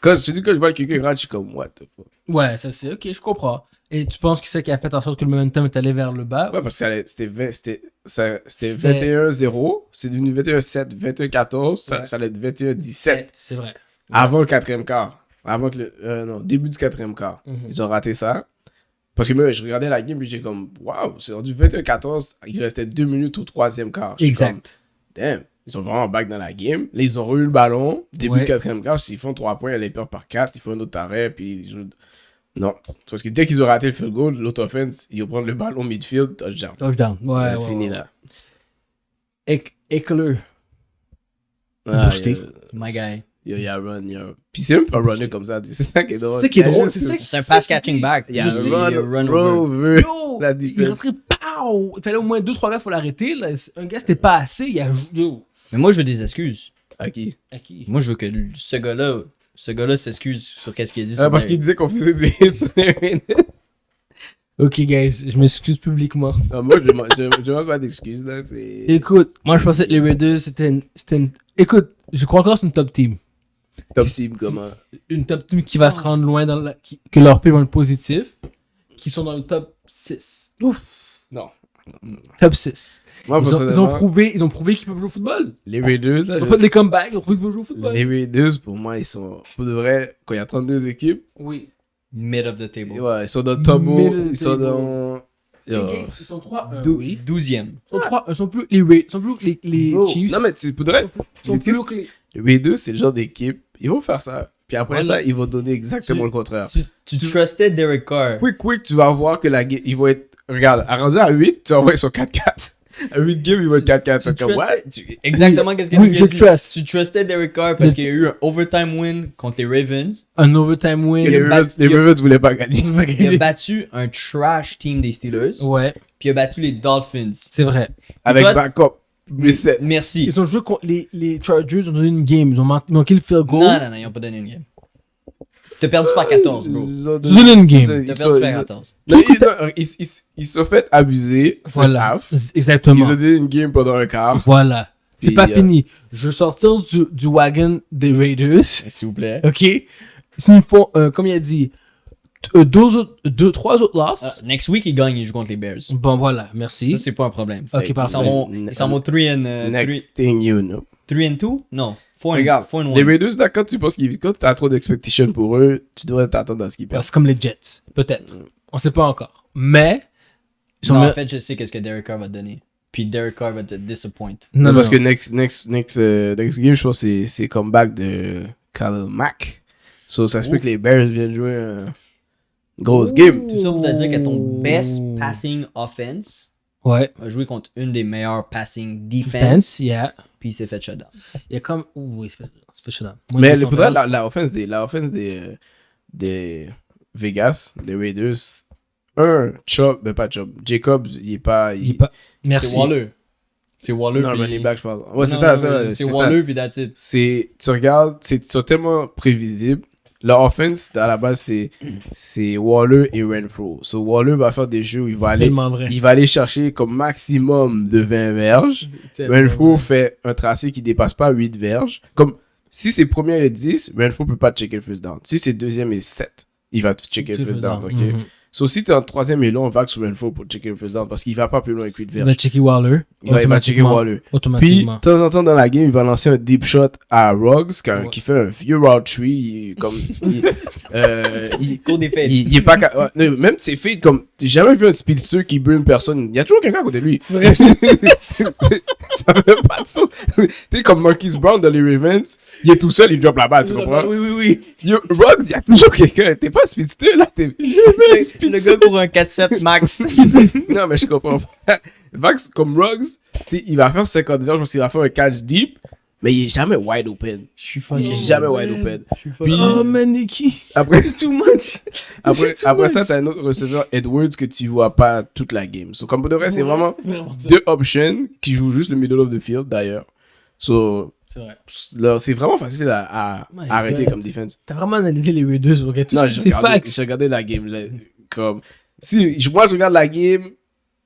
Quand je vois quelqu'un rentre, je suis comme, what the fuck. Ouais, ça c'est ok, je comprends. Et tu penses que c'est ça qui a fait en sorte que le momentum est allé vers le bas? Ouais, parce que c'était 21-0, c'est devenu 21-7, 21-14, ça allait être 21-17 C'est vrai. avant le quatrième quart. Avant que non, début du quatrième quart. Mhm. Ils ont raté ça. Parce que moi, je regardais la game et j'étais comme, waouh, c'est rendu 21-14, il restait 2 minutes au troisième quart. J'étais Exact. comme, damn, ils sont vraiment back dans la game. Là, ils ont eu le ballon, début Ouais. du quatrième quart, s'ils font 3 points, ils perdent par 4, ils font un autre arrêt, puis ils jouent. Non. Parce que dès qu'ils ont raté le field goal, l'autre offense, ils vont prendre le ballon midfield, touchdown. Touchdown. Ouais, ouais. Fini ouais. là. Eckler. Ah, Boosté. My guy. Il y a run, il y a... Puis c'est même pas runner comme ça, c'est ça qui est drôle. C'est ça qui est Il y a drôle, juste- c'est ça qui- C'est un pass catching back. Il y a C'est run, run over. Yo! La Il différence. rentrait pow! Il fallait au moins 2-3 gars pour l'arrêter. Là. Un gars, c'était pas assez. Il a joué. Yo! Mais moi, je veux des excuses. À qui? À qui? Moi, je veux que ce gars-là s'excuse sur qu'est-ce qu'il a dit. sur Parce les- qu'il disait qu'on faisait du hit sur les Raiders. Ok, guys, je m'excuse publiquement. Non, moi, je demande pas d'excuses, là. C'est... Écoute, moi je pensais que les Raiders c'était une... Écoute, je crois encore que c'est une top team. Top team, comment? Une top team qui va se rendre loin dans que leurs pieds vont être positifs. Qui sont dans le top 6. Ouf. Non. Top 6. Moi, Ils ont personnellement, prouvé qu'ils peuvent jouer au football. les Raiders, là, Ils ont fait des comebacks, ils ont prouvé qu'ils peuvent jouer au football. les Raiders, pour moi, ils sont... Pour de vrai, quand il y a 32 équipes, Oui. Mid of the table. ouais, ils sont dans le top Middle ils sont table. dans... Yo. Ils sont 3-1. Dou- Oui. 12e. Ils sont 3 ils sont plus les Raiders. Ils sont plus les Bro, Chiefs. non, mais tu pour de vrai, Ils sont plus haut que les... les Raiders, c'est le genre d'équipe, ils vont faire ça. Puis après Voilà. ça, ils vont donner exactement le contraire. Tu trustais Derek Carr. Quick, tu vas voir que la game, ils vont être... Regarde, arrondis à 8, tu vas voir, ils sont 4-4. À 8 games, ils vont être 4-4. Tu C'est comme, what? exactement qu'est-ce que Oui, tu je viens de dire. trust. Tu trustais Derek Carr parce qu'il y a eu un overtime win contre les Ravens. Un overtime win. Les Ravens voulaient pas gagner. Il a battu un trash team des Steelers. Ouais, Puis il a battu les Dolphins. c'est vrai. Avec Toi- backup. Reset. Merci. Ils ont joué contre les Chargers, ils ont donné une game. Ils ont manqué le field goal. Non, ils ont pas donné une game. T'as perdu par 14, bro. Ils ont Ils ont donné une game. Ils T'as sont- perdu par ils ont- 14. Non, ils se sont fait abuser. First Voilà. half. Ils Exactement. ont donné une game pendant un quart. Voilà. C'est Puis, pas fini. Je vais sortir du wagon des Raiders. S'il vous plaît. OK? S'ils me font, comme il a dit, 3 autres losses. Next week, ils gagnent, ils jouent contre les Bears. Bon, voilà. Merci. Ça, c'est pas un problème. Ok, Ils parfait. s'en vont 3 and Next thing you know. 2? Non. 4 Regarde, and les 1. Raiders, là, quand tu penses quand tu as trop d'expectations pour eux, tu devrais t'attendre à ce qu'ils perdent. C'est comme les Jets. Peut-être. On sait pas encore. Mais. Ils sont Non, bien- en fait, je sais qu'est-ce que Derek Carr va te donner. Puis Derek Carr va te disappoint. Non, parce que next game, je pense que c'est comeback de Khalil Mack. So, ça se peut que les Bears viennent jouer un grosse game. Tout ça pour te dire que ton best passing offense Ouais. a joué contre une des meilleures passing defense. Defense, yeah. Puis il s'est fait shutdown. Il y a comme. Ouh, il se fait shutdown. Mais le problème, la offense des Vegas, des Raiders, pas Chubb, Jacobs, il est pas. Il est pas. Merci. C'est Waller. C'est Waller. Non, puis- running back, je parle. Ouais, c'est Non, ça, non, ça. C'est Waller, puis that's it. Tu regardes, ils sont tellement prévisibles. Leur offense, à la base, c'est Waller et Renfro. So, Waller va faire des jeux où il va Tellement vrai. aller chercher comme maximum de 20 verges. Renfro fait un tracé qui dépasse pas 8 verges. Comme, si c'est première et 10, Renfro peut pas checker le first down. Si c'est deuxième et 7, il va checker le first down, ok? Mhm. So, si t'es en troisième et long, on va sur Renfro pour checker le first down parce qu'il va pas plus loin avec 8 Il va verges. checker Waller. Il va checker Waller. Puis, Automatiquement. de temps en temps dans la game, il va lancer un deep shot à Ruggs Ouais. qui fait un vieux route tree. Cours des fades. Il est pas. Ouais, même ses feeds, comme. J'ai jamais vu un speedster qui burn personne. Il y a toujours quelqu'un à côté de lui. C'est vrai. Ça fait pas de sens. Tu sais, comme Marquise Brown dans les Ravens, il est tout seul, il drop la balle, tu comprends? Oui. Yo, Ruggs, il y a toujours quelqu'un. T'es pas un speedster, là. T'es jamais un Le speedster. gars court un 4-7 max. Non, mais je comprends pas. Vax, comme Ruggs, il va faire 50 verges parce qu'il va faire un catch deep, mais il est jamais wide open. Je suis Il est jamais wide open. Puis, Oh, man, Nicky. après, Too much. après ça, t'as un autre receveur, Edwards, que tu vois pas toute la game. So, comme pour de vrai, c'est vraiment deux options qui jouent juste le middle of the field, d'ailleurs. So, C'est vrai. là, c'est vraiment facile à My arrêter God. comme defense. T'as vraiment analysé les Raiders, ok? Non, C'est facts. j'ai regardé la game, là, comme... Moi, je regarde la game,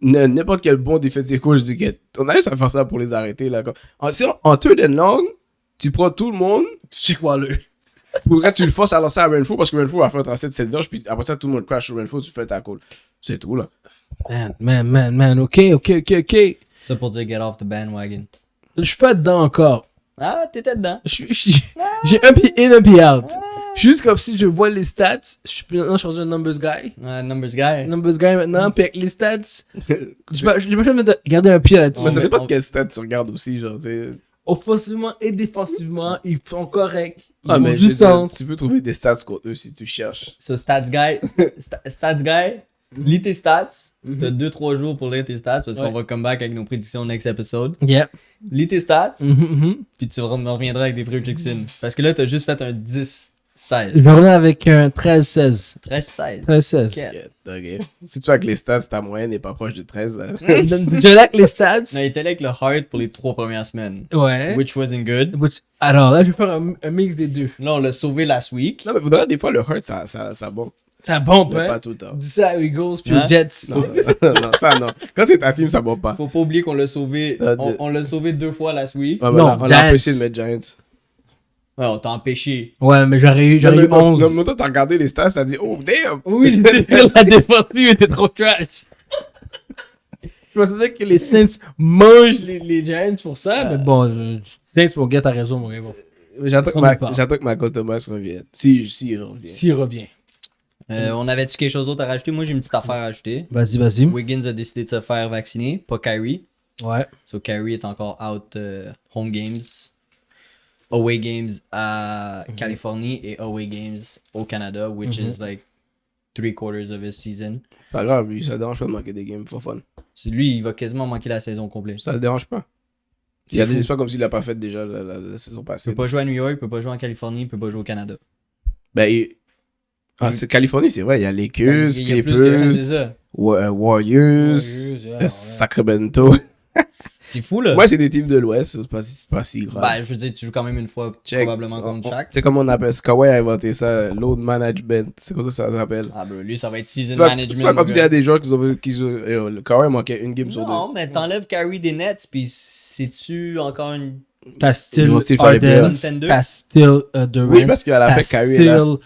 n'importe quel bon defensive coach, je dis qu'on a juste à faire ça pour les arrêter. Là. En third and long, tu prends tout le monde, Tu sais quoi, là? faudrait que tu le forces à lancer à Renfrew parce que Renfrew va faire un tracé de 7 verges, puis après ça, tout le monde crash sur Renfrew, tu fais ta call. C'est tout, là. Man, ok. Ça pour dire get off the bandwagon. Je suis pas dedans encore. Ah, t'étais dedans. J'ai un pied in, un pied out. Juste comme si je vois les stats, maintenant je suis rendu un numbers guy. Numbers guy. Numbers guy maintenant, puis avec les stats, j'ai pas besoin de garder un pied là-dessus. Mais ça mais dépend de on- quel stat tu regardes aussi, genre, tu sais. Offensivement et défensivement, ils sont corrects. Ils Ah, ont mais du sens. tu peux trouver des stats contre eux si tu cherches. So, stats guy, lis tes stats. T'as 2-3 jours pour lire tes stats parce Ouais. qu'on va come back avec nos prédictions next episode. Yeah. Lis tes stats, Mhm. puis tu me reviendras avec des predictions. Parce que là, t'as juste fait un 10-16. Je reviens avec un 13-16. 13-16. 13-16. Ok. Ok. Si tu vois que les stats, ta moyenne n'est pas proche de 13, là. Je like les stats. Non, il était là avec le heart pour les 3 premières semaines. Ouais. Which wasn't good. Alors là, je vais faire un mix des deux. Là, on l'a sauvé last week. Non, mais faudrait des fois le hurt, ça bombe. Ça bombe, Mais hein? pas tout le temps. Dis ça aux Eagles puis Hein? aux Jets. Non, non, ça non. Quand c'est ta team, ça bombe pas. Faut pas oublier qu'on l'a sauvé. On l'a sauvé 2 fois last week. Ouais, Non, on Giants. a empêché de mettre Giants. Ouais, on t'a empêché. Ouais, mais j'aurais eu Non, mais 11. toi, t'as regardé les stats, t'as dit, oh, damn! Oui, la défensive était trop trash. Je pensais que les Saints mangent les Giants pour ça, mais bon, Saints, mon gars, t'as raison, mon gars. Bon. J'attends On est pas. que Michael Thomas revienne. Si il revient. S'il revient. On avait-tu quelque chose d'autre à rajouter? Moi, j'ai une petite affaire à ajouter. Vas-y. Wiggins a décidé de se faire vacciner, pas Kyrie. Ouais. So Kyrie est encore out home games, away games à Californie et away games au Canada, which is like 3/4 of his season. Pas grave, lui, ça le dérange pas de manquer des games for fun. Lui, il va quasiment manquer la saison complète. Ça le dérange pas. C'est fou. C'est pas comme s'il l'a pas fait déjà la saison Il passée. peut pas jouer à New York, il peut pas jouer en Californie, il peut pas jouer au Canada. Ben, c'est Californie, c'est vrai. Il y a les Lakers, Il y a plus que un, c'est Clippers, ça. Warriors, Sacramento. C'est fou là. Moi, c'est des teams de l'Ouest, c'est pas si grave. Ben, je veux dire, tu joues quand même une fois Check. probablement contre chaque. Tu sais comment on appelle ça? Kawhi a inventé ça, load management. C'est comme ça s'appelle. Ah, ben lui, ça va être season C'est pas management. comme s'il y a des joueurs qui jouent. Le Kawhi manquait une game sur deux. Non, mais t'enlèves Kyrie des Nets, puis c'est-tu encore une T'as Ils still vont aussi faire les Harden, playoffs. contender? t'as still Durant, Oui, parce qu'à la t'as fin, Kyrie est là. still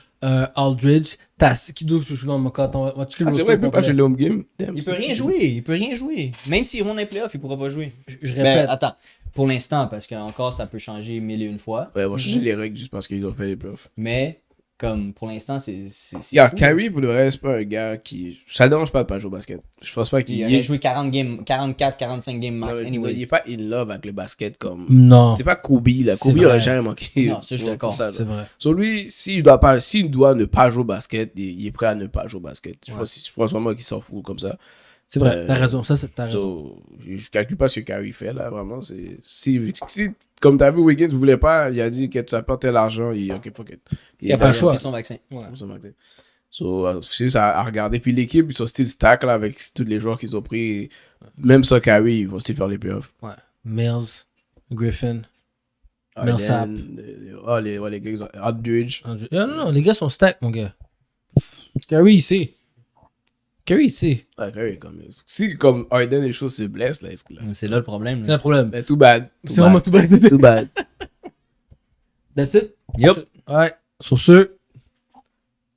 Aldridge, t'as qui d'autre joue dans mon cas? On va checker le Ah, c'est roster vrai, il peut pas complet. jouer le home game. Damn, Il ça, peut rien c'est- jouer, il peut rien jouer. Même s'ils vont dans les playoffs, il pourra pas jouer. Je Ben, répète. attends, pour l'instant, parce qu'encore ça peut changer mille et une fois. Ouais, on va changer les règles juste parce qu'ils ont fait les playoffs. Mais, comme pour l'instant, c'est Regarde, fou. Kyrie, pour le reste, c'est pas un gars qui. Ça le dérange pas de pas jouer au basket. Je pense pas qu'il Il aurait joué 40 games, 44, 45 games max, il anyways. est pas in love avec le basket comme. Non. C'est pas Kobe, là. C'est Kobe vrai. aurait jamais manqué. Non, ça, je suis pour d'accord. ça, là. C'est vrai. Sur lui, s'il doit ne pas jouer au basket, il est prêt à ne pas jouer au basket. Je pense vraiment qu'il s'en fout comme ça. C'est vrai, t'as raison. T'as raison. So, je calcule pas ce que Kyrie fait là, vraiment. Si, comme t'as vu, Wiggins ne voulait pas, il a dit que tu apportes l'argent, ok, fuck it. Il y a pas le Il a choix. pris son vaccin. C'est juste à regarder. Puis l'équipe, ils sont style stack là, avec tous les joueurs qu'ils ont pris. Même sans Kyrie, ils vont aussi faire les playoffs. Ouais. Mills, Griffin. Harden, Millsap. les gars, ils ont Aldridge. Non, les gars sont stack, mon gars. Curry, il sait. Curry, il sait. Ouais, Kyrie, si comme Harden et les choses se blessent, là, C'est là le problème. C'est le problème. ben, too bad. C'est vraiment tout bad. Too bad. That's it. Yup. Ouais. Sur ce.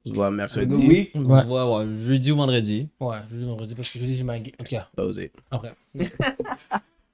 On se voit mercredi. Oui, on Ouais. se voit jeudi ou vendredi. Ouais, je dis vendredi parce que jeudi j'ai ma game. En tout cas, Pas osé. après.